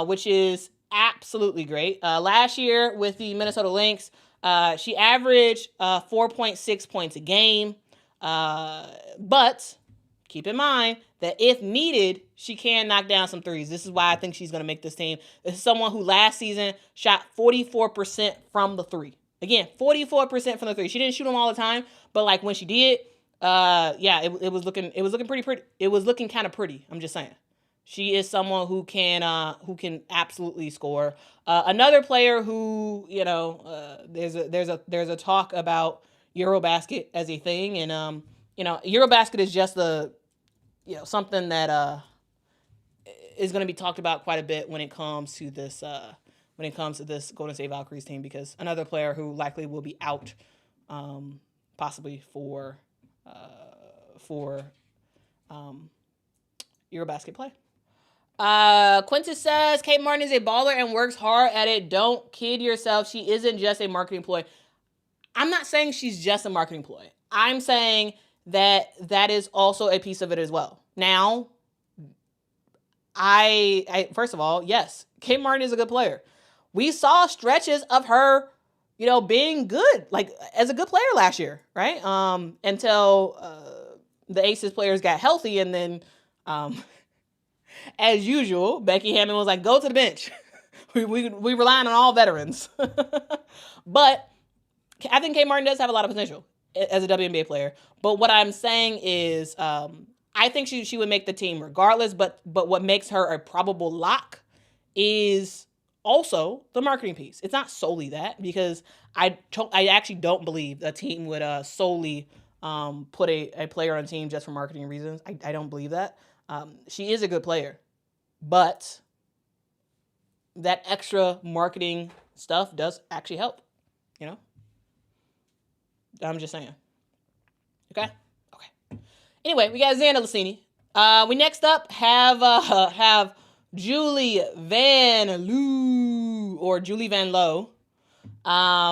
which is absolutely great. Last year with the Minnesota Lynx, she averaged 4.6 points a game. But keep in mind that if needed, she can knock down some threes. This is why I think she's going to make this team. This is someone who last season shot 44% from the three. Again, 44% from the three. She didn't shoot them all the time, but like when she did, it was looking pretty. It was looking kind of pretty. I'm just saying. She is someone who can absolutely score. Another player who, there's a talk about Eurobasket as a thing, and Eurobasket is just something that is going to be talked about quite a bit when it comes to this Golden State Valkyries team, because another player who likely will be out, possibly for Eurobasket play. Quintus says Kate Martin is a baller and works hard at it. Don't kid yourself. She isn't just a marketing ploy. I'm not saying she's just a marketing ploy. I'm saying that is also a piece of it as well. Now, I first of all, yes, Kate Martin is a good player. We saw stretches of her, being good, like as a good player last year, right? Until the Aces players got healthy, and then, as usual, Becky Hammon was like, "Go to the bench." we relying on all veterans, but I think Kate Martin does have a lot of potential as a WNBA player. But what I'm saying is, I think she would make the team regardless. But what makes her a probable lock is also the marketing piece. It's not solely that, because I actually don't believe a team would solely put a player on a team just for marketing reasons. I don't believe that. She is a good player, but that extra marketing stuff does actually help. I'm just saying. Okay. Anyway, we got Zandalicini. We next up have Julie Van Loo, or Julie Van Loo.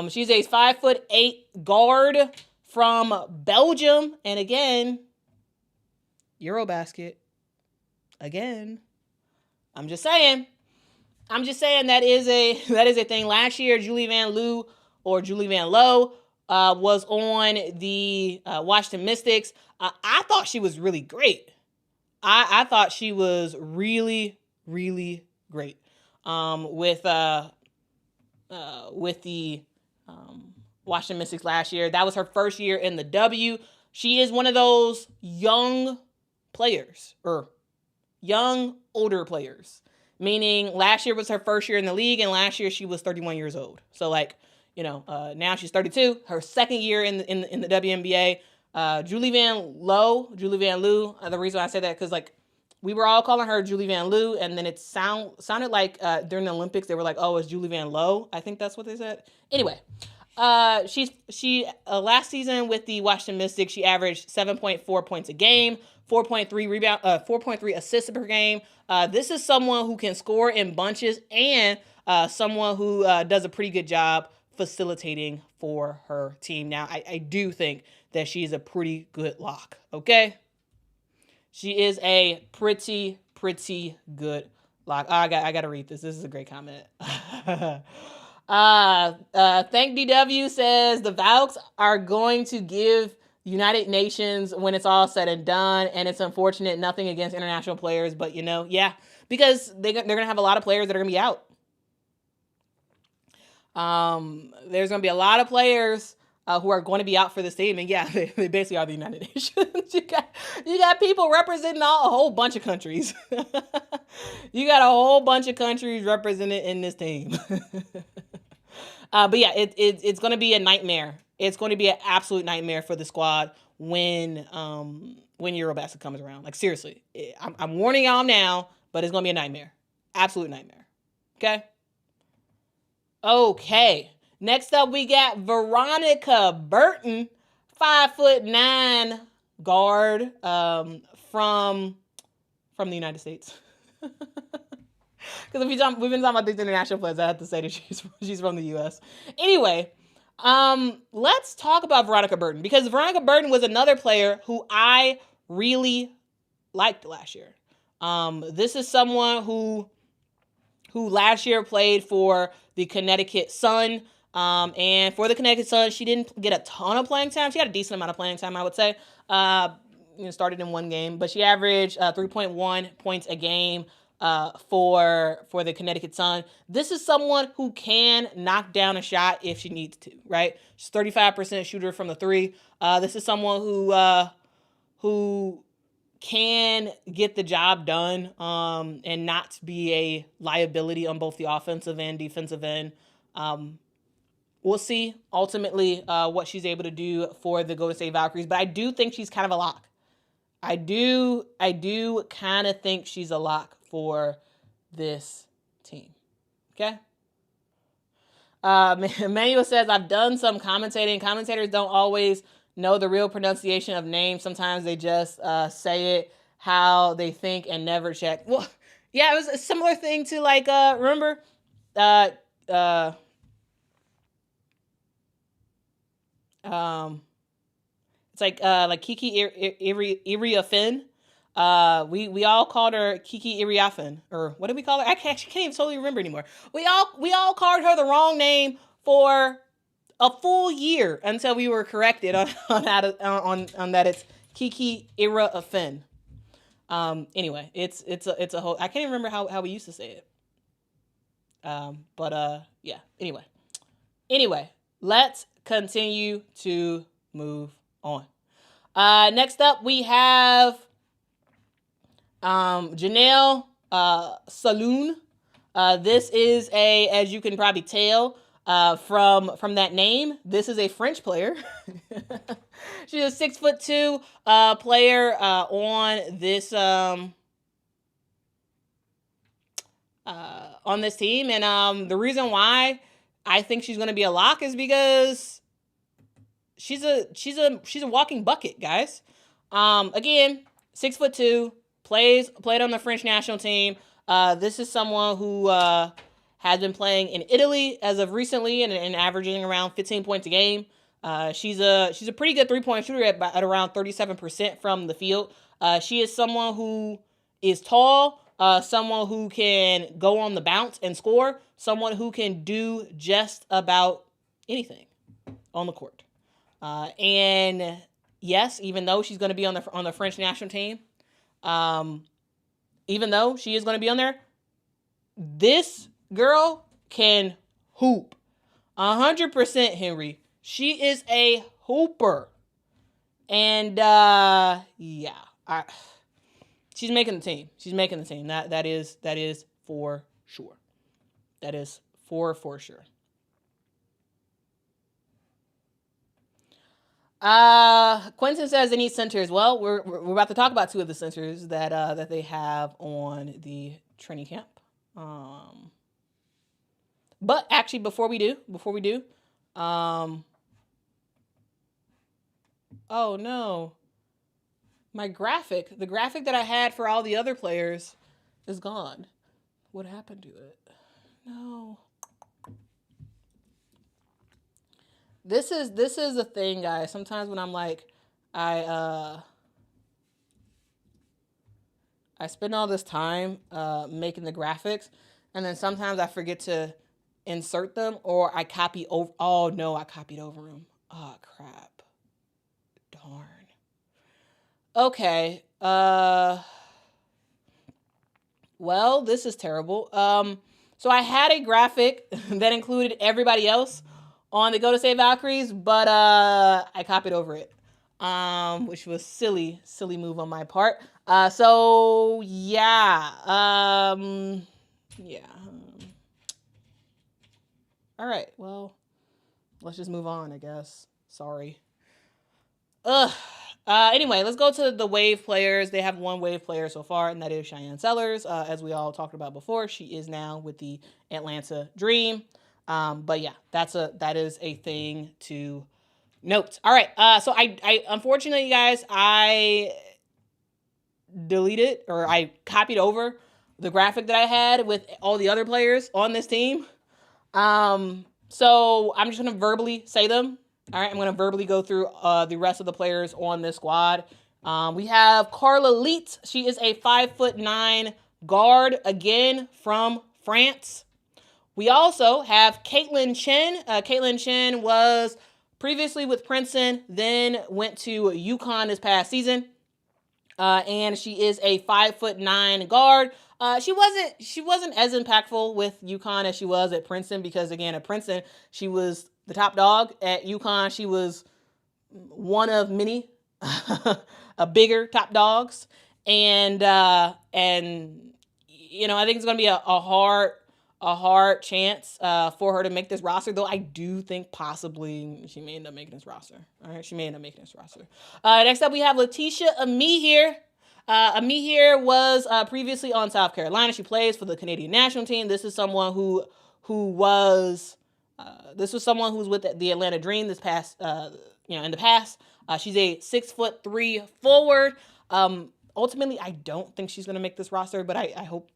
She's a 5'8" guard from Belgium, and again, Eurobasket. Again, I'm just saying that is a thing. Last year, Julie Van Loo, or Julie Van Loo, was on the Washington Mystics. I thought she was really great. I thought she was really, really great with the Washington Mystics last year. That was her first year in the W. She is one of those young players, or young older players, meaning last year was her first year in the league, and last year she was 31 years old. So now she's 32, her second year in the WNBA. Julie Van Loo. The reason I say that, because we were all calling her Julie Van Loo, and then it sounded like during the Olympics they were like, "Oh, it's Julie Van Loo." I think that's what they said. Anyway, she last season with the Washington Mystics, she averaged 7.4 points a game, 4.3 assists per game. This is someone who can score in bunches, and someone who does a pretty good job facilitating for her team. Now, I do think that she's a pretty good lock, okay? She is a pretty good lock. I got to read this. This is a great comment. Thank DW says the Valks are going to give United Nations when it's all said and done, and it's unfortunate. Nothing against international players, but yeah, because they're going to have a lot of players that are going to be out. There's going to be a lot of players who are going to be out for this team, and yeah, they basically are the United Nations. you got people representing a whole bunch of countries. You got a whole bunch of countries represented in this team. But yeah, it's going to be a nightmare. It's going to be an absolute nightmare for the squad when Eurobasket comes around. Like, seriously, I'm warning y'all now, but it's going to be a nightmare. Absolute nightmare. Okay? Okay. Next up, we got Veronica Burton, 5'9" guard from the United States. Because we've been talking about these international players, I have to say that she's from the U.S. Anyway, let's talk about Veronica Burton, because Veronica Burton was another player who I really liked last year. This is someone who last year played for the Connecticut Sun. And for the Connecticut Sun, she didn't get a ton of playing time. She got a decent amount of playing time, I would say. Started in one game, but she averaged 3.1 points a game for the Connecticut Sun. This is someone who can knock down a shot if she needs to, right? She's 35% shooter from the three. This is someone who can get the job done and not be a liability on both the offensive and defensive end. We'll see ultimately what she's able to do for the Golden State Valkyries, but I do think she's kind of a lock. I do kind of think she's a lock for this team. Okay? Emmanuel says, I've done some commentating. Commentators don't always know the real pronunciation of names. Sometimes they just say it how they think and never check. Well, yeah, it was a similar thing to, like, remember? It's like Kiki Iriafen. We all called her Kiki Iriafen, or what did we call her? I actually can't even totally remember anymore. We all called her the wrong name for a full year until we were corrected on that it's Kiki Iriafen. Anyway, it's a whole. I can't even remember how we used to say it. Yeah. Anyway, let's continue to move on. Next up, we have Janelle Saloon. This is as you can probably tell from that name, this is a French player. She's a 6'2" player on this team, and the reason why I think she's going to be a lock is because she's a walking bucket, guys. Again, 6'2", played on the French national team. This is someone who has been playing in Italy as of recently and averaging around 15 points a game. She's a pretty good 3-point shooter at around 37% from the field. She is someone who is tall, someone who can go on the bounce and score, someone who can do just about anything on the court. And yes, even though she's going to be on the French national team, even though she is going to be on there, this girl can hoop. 100%, Henry. She is a hooper. And she's making the team. That is for sure. That is for sure. Quentin says they need centers. Well, we're about to talk about two of the centers that they have on the training camp. But actually, before we do, oh no, the graphic that I had for all the other players is gone. What happened to it? No. This is the thing, guys. Sometimes when I'm like, I spend all this time making the graphics, and then sometimes I forget to insert them, or I copy over. Oh no, I copied over them. Oh crap. Darn. Okay. Well, this is terrible. So I had a graphic that included everybody else on the Golden State Valkyries, but I copied over it, which was silly move on my part. So yeah, yeah. All right, well, let's just move on, I guess. Sorry. Anyway, let's go to the wave players. They have one wave player so far, and that is Shyanne Sellers. As we all talked about before, she is now with the Atlanta Dream. But yeah, that is a thing to note. All right. So I unfortunately, you guys, I deleted or I copied over the graphic that I had with all the other players on this team. So I'm just gonna verbally say them. All right, I'm going to verbally go through the rest of the players on this squad. We have Carla Leet. She is a 5'9" guard, again, from France. We also have Caitlin Chen. Caitlin Chen was previously with Princeton, then went to UConn this past season. And she is a 5'9" guard. She wasn't as impactful with UConn as she was at Princeton because, again, at Princeton, she was the top dog. At UConn, she was one of many bigger top dogs. And you know, I think it's going to be a hard chance for her to make this roster, though I do think possibly she may end up making this roster. All right, she may end up making this roster. Next up, we have Letitia Amihere. Amihere was previously on South Carolina. She plays for the Canadian national team. This is someone who was someone who's with the Atlanta Dream this past, in the past. She's a 6'3" forward. Ultimately, I don't think she's going to make this roster, but I hope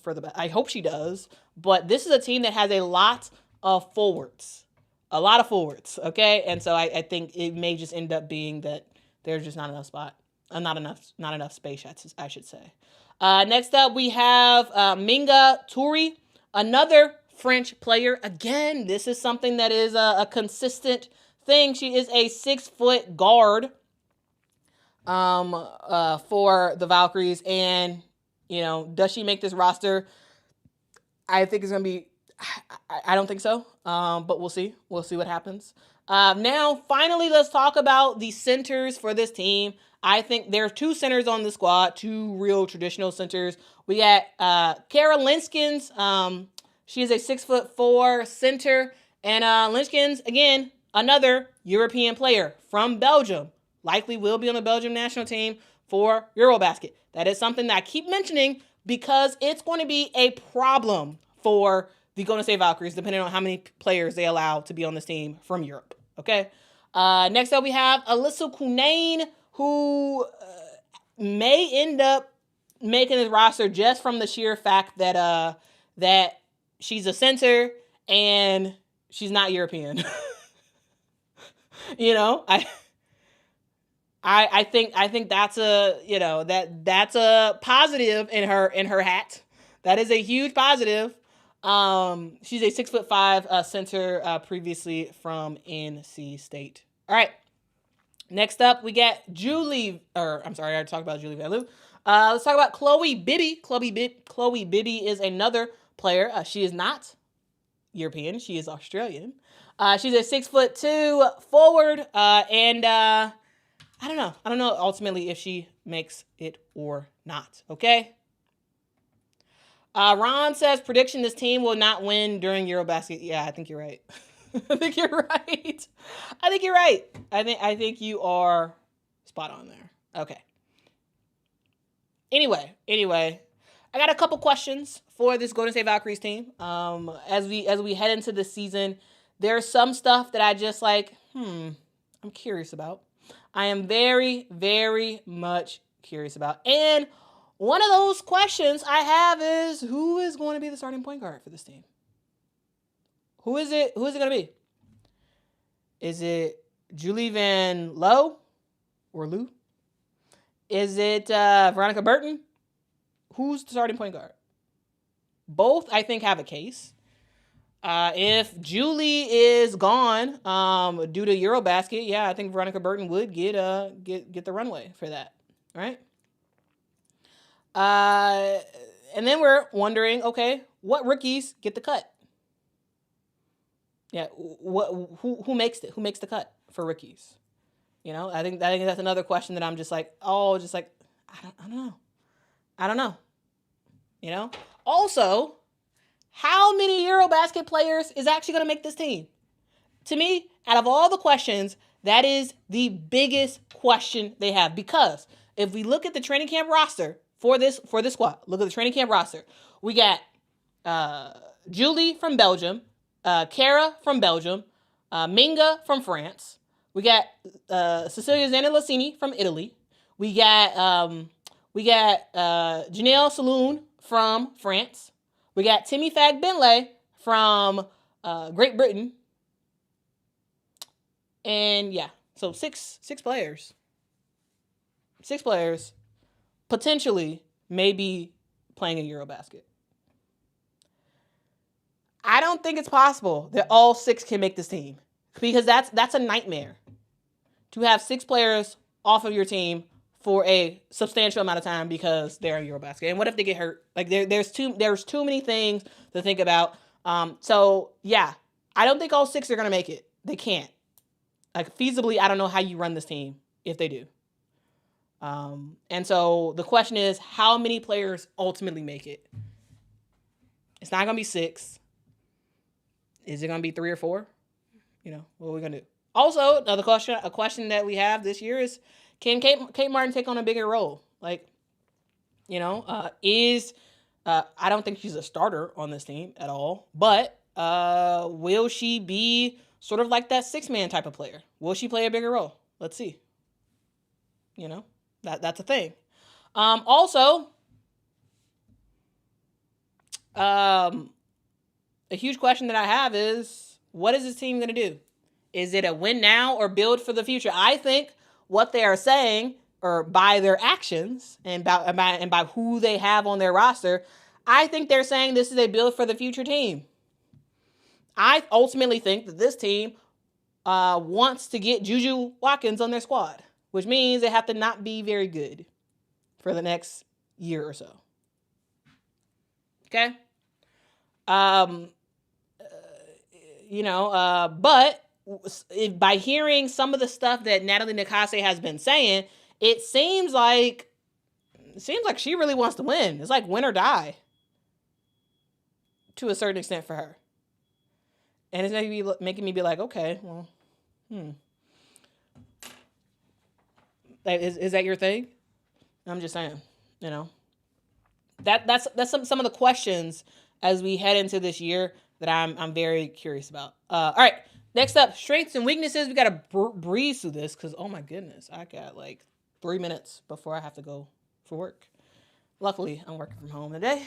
for the best. I hope she does. But this is a team that has a lot of forwards. Okay? And so I think it may just end up being that there's just not enough spot. Not enough space, I should say. Next up, we have Minga Touré, another French player. Again, this is something that is a consistent thing. She is a 6-foot guard for the Valkyries. And, does she make this roster? I think it's going to be, I don't think so, but we'll see. We'll see what happens. Now, finally, let's talk about the centers for this team. I think there are two centers on the squad, two real traditional centers. We got Kara Linskens. She is a 6'4" center. And Linskens, again, another European player from Belgium. Likely will be on the Belgium national team for Eurobasket. That is something that I keep mentioning because it's going to be a problem for the Golden State Valkyries, depending on how many players they allow to be on this team from Europe. Okay? Next up, we have Alyssa Cunane, who may end up making this roster just from the sheer fact that that she's a center and she's not European. I think that's that's a positive in her hat. That is a huge positive. She's a 6'5" center previously from NC State. All right. Next up, we got I already talked about Julie Van Loo. Let's talk about Chloe Bibby. Chloe Bibby is another player. She is not European. She is Australian. She's a 6'2" forward. And I don't know. I don't know ultimately if she makes it or not. Okay. Ron says, prediction, this team will not win during Eurobasket. Yeah, I think you're right. I think you're right. I think you are spot on there. Okay. Anyway, I got a couple questions for this Golden State Valkyries team. As we head into this season, there's some stuff that I just I'm curious about. I am very, very much curious about. And one of those questions I have is, who is going to be the starting point guard for this team? Who is it going to be? Is it Julie Van Loo or Lou? Is it Veronica Burton? Who's the starting point guard? Both, I think, have a case. If Julie is gone due to Eurobasket, yeah, I think Veronica Burton would get the runway for that, right? And then we're wondering, okay, what rookies get the cut? Yeah, who makes it? Who makes the cut for rookies? I think that's another question that I'm just I don't know. Also, how many Eurobasket players is actually going to make this team? To me, out of all the questions, That is the biggest question they have, because if we look at the training camp roster for this squad, look at the training camp roster. We got Julie from Belgium, Kara from Belgium, Minga from France. We got Cecilia Zanellasini from Italy. We got Janelle Saloon from France. We got Timmy Fag-Benley from Great Britain. And yeah, so six players. 6 players potentially maybe playing a Eurobasket. I don't think it's possible that all 6 can make this team, because that's a nightmare to have 6 players off of your team for a substantial amount of time because they're in Eurobasket. And what if they get hurt? Like there's too many things to think about. So yeah, I don't think all 6 are gonna make it. They can't. Like feasibly, I don't know how you run this team if they do. And so the question is, how many players ultimately make it? It's not gonna be 6. Is it gonna be 3 or 4? You know, what are we gonna do? Also, another question, a question that we have this year is, can Kate Martin take on a bigger role? Like, you know, I don't think she's a starter on this team at all, but will she be sort of like that 6-man type of player? Will she play a bigger role? Let's see. You know, that's a thing. Also, a huge question that I have is, what is this team going to do? Is it a win now or build for the future? I think what they are saying, or by their actions and by who they have on their roster, I think they're saying this is a build for the future team. I ultimately think that this team wants to get Juju Watkins on their squad, which means they have to not be very good for the next year or so. Okay? But by hearing some of the stuff that Natalie Nakase has been saying, it seems like she really wants to win. It's like win or die to a certain extent for her. And it's making me be like, okay, well, Is that your thing? I'm just saying, you know. That's some of the questions as we head into this year that I'm very curious about. All right, next up, strengths and weaknesses. We got to breeze through this because, oh my goodness, I got like 3 minutes before I have to go for work. Luckily, I'm working from home today,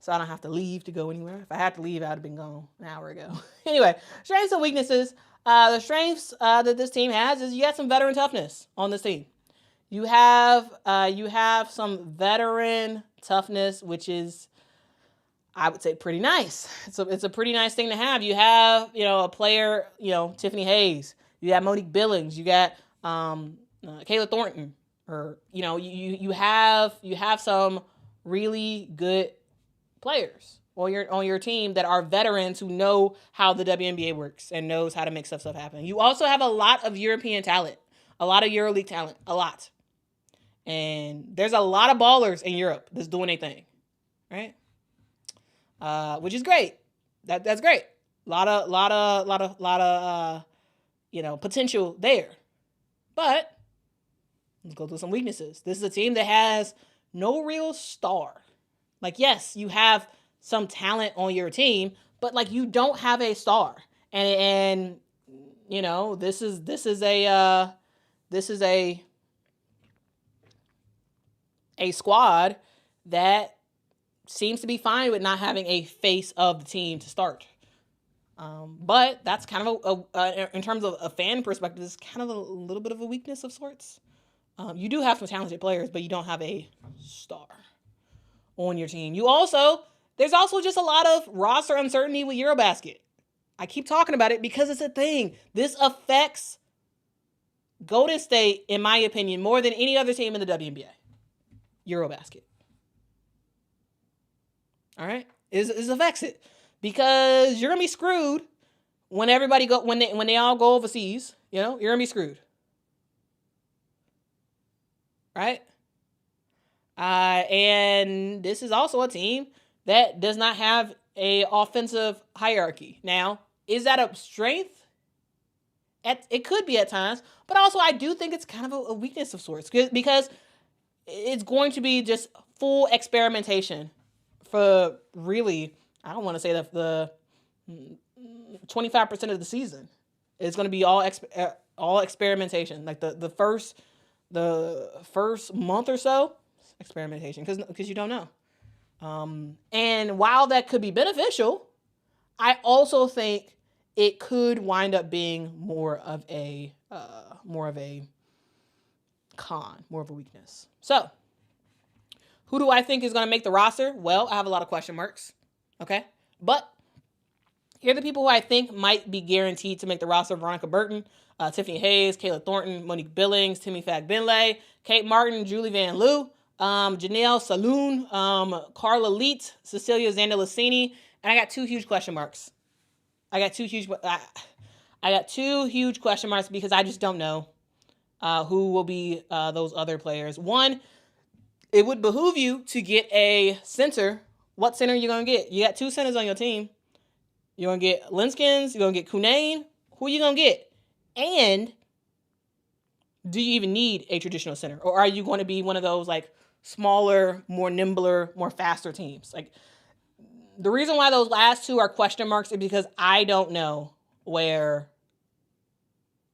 so I don't have to leave to go anywhere. If I had to leave, I'd have been gone an hour ago. Anyway, strengths and weaknesses. The strengths that this team has is you got some veteran toughness on this team. You have some veteran toughness, which is, I would say, pretty nice. It's a pretty nice thing to have. You have, a player, Tiffany Hayes. You got Monique Billings. You got Kayla Thornton. Or you have some really good players on your team that are veterans who know how the WNBA works and knows how to make stuff happen. You also have a lot of European talent, a lot of EuroLeague talent, a lot. And there's a lot of ballers in Europe that's doing their thing, right? Which is great. That's great. A lot of potential there. But let's go through some weaknesses. This is a team that has no real star. Like, yes, you have some talent on your team, but like you don't have a star. And this is a squad that seems to be fine with not having a face of the team to start. But that's kind of in terms of a fan perspective, it's kind of a little bit of a weakness of sorts. You do have some talented players, but you don't have a star on your team. There's also just a lot of roster uncertainty with Eurobasket. I keep talking about it because it's a thing. This affects Golden State, in my opinion, more than any other team in the WNBA. Eurobasket. All right? It affects it. Because you're going to be screwed when they all go overseas. You're going to be screwed. Right? And this is also a team that does not have a offensive hierarchy. Now, is that a strength? It could be at times, but also I do think it's kind of a weakness of sorts because it's going to be just full experimentation for really, I don't want to say that the 25% of the season. It's going to be all experimentation. Like the first month or so, experimentation because you don't know. And while that could be beneficial, I also think it could wind up being more of a con, more of a weakness. So, who do I think is going to make the roster? Well, I have a lot of question marks. Okay, but here are the people who I think might be guaranteed to make the roster: Veronica Burton, Tiffany Hayes, Kayla Thornton, Monique Billings, Timmy Fagbenle, Kate Martin, Julie Van Loo, Janelle Saloon, Carla Leet, Cecilia Zandalicini, and I got two huge question marks. I got two huge question marks because I just don't know who will be those other players. One, it would behoove you to get a center. What center are you going to get? You got two centers on your team. You're going to get Linskins. You're going to get Kunane. Who are you going to get? And do you even need a traditional center? Or are you going to be one of those like smaller, more nimbler, more faster teams? Like, the reason why those last two are question marks is because I don't know where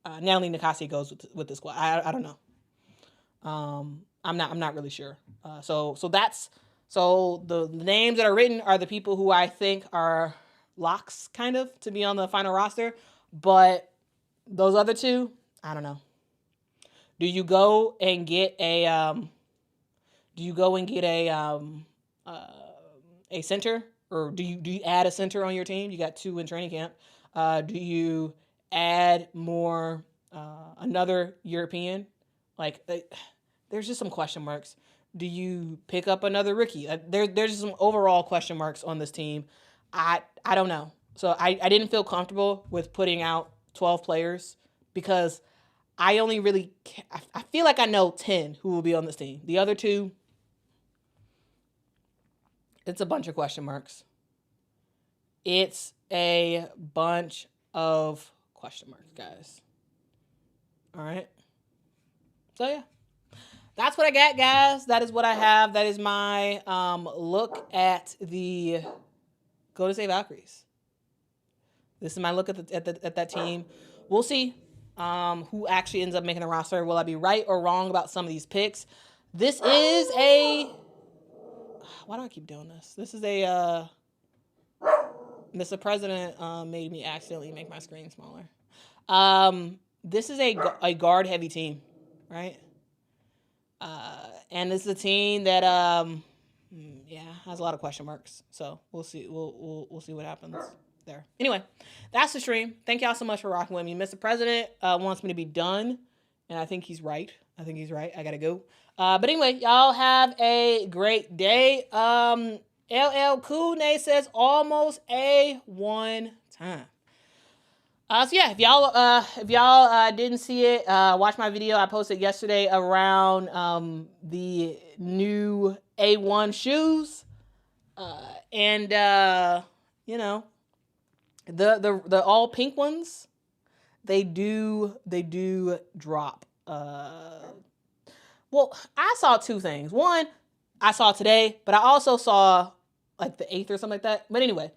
Natalie Nakasi goes with this squad. I don't know. I'm not really sure. So the names that are written are the people who I think are locks kind of to be on the final roster, but those other two, I don't know. Do you go and get a center? Or do you add a center on your team? You got two in training camp. Do you add more, another European? Like, there's just some question marks. Do you pick up another rookie? There's just some overall question marks on this team. I don't know. So I didn't feel comfortable with putting out 12 players because I only really, I feel like I know 10 who will be on this team. The other two, it's a bunch of question marks. It's a bunch of question marks, guys. All right. So, yeah. That's what I got, guys. That is what I have. That is my look at the Golden State Valkyries. This is my look at that team. We'll see who actually ends up making the roster. Will I be right or wrong about some of these picks? This is a... Why do I keep doing this? This is a... Mr. President made me accidentally make my screen smaller. This is a guard-heavy team, right? And this is a team that, has a lot of question marks. So we'll see. We'll see what happens there. Anyway, that's the stream. Thank y'all so much for rocking with me. Mr. President wants me to be done, and I think he's right. I gotta go. But anyway, y'all have a great day. LL Cool Nay says almost a one time. So yeah, if y'all didn't see it, watch my video I posted yesterday around the new A1 shoes, and the all pink ones, they do drop. Well, I saw two things. One, I saw today, but I also saw like the 8th or something like that. But anyway,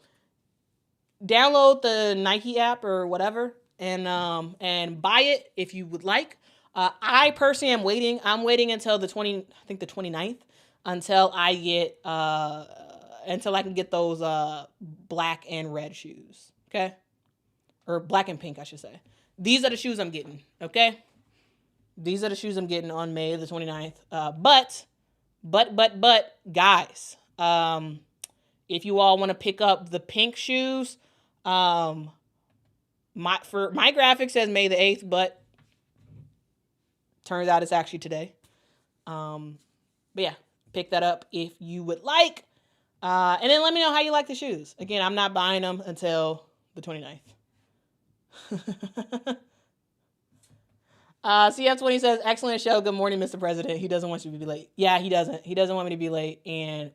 download the Nike app or whatever and buy it if you would like. I personally am waiting. I'm waiting until the 29th until I can get those black and red shoes. Okay? Or black and pink, I should say. These are the shoes I'm getting. Okay? These are the shoes I'm getting on May the 29th. But guys, if you all want to pick up the pink shoes, my graphic says May the 8th, but turns out it's actually today. But yeah, pick that up if you would like. And then let me know how you like the shoes. Again, I'm not buying them until the 29th. CF20 says, excellent show. Good morning, Mr. President. He doesn't want you to be late. Yeah, he doesn't. He doesn't want me to be late. And,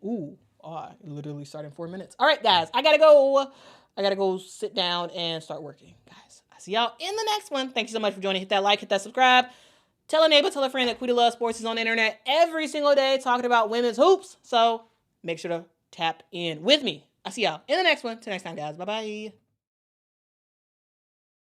I literally started in 4 minutes. All right, guys, I gotta go sit down and start working. Guys, I'll see y'all in the next one. Thank you so much for joining. Hit that like, hit that subscribe. Tell a neighbor, tell a friend that Quita Loves Sports is on the internet every single day talking about women's hoops. So make sure to tap in with me. I'll see y'all in the next one. Till next time, guys. Bye-bye.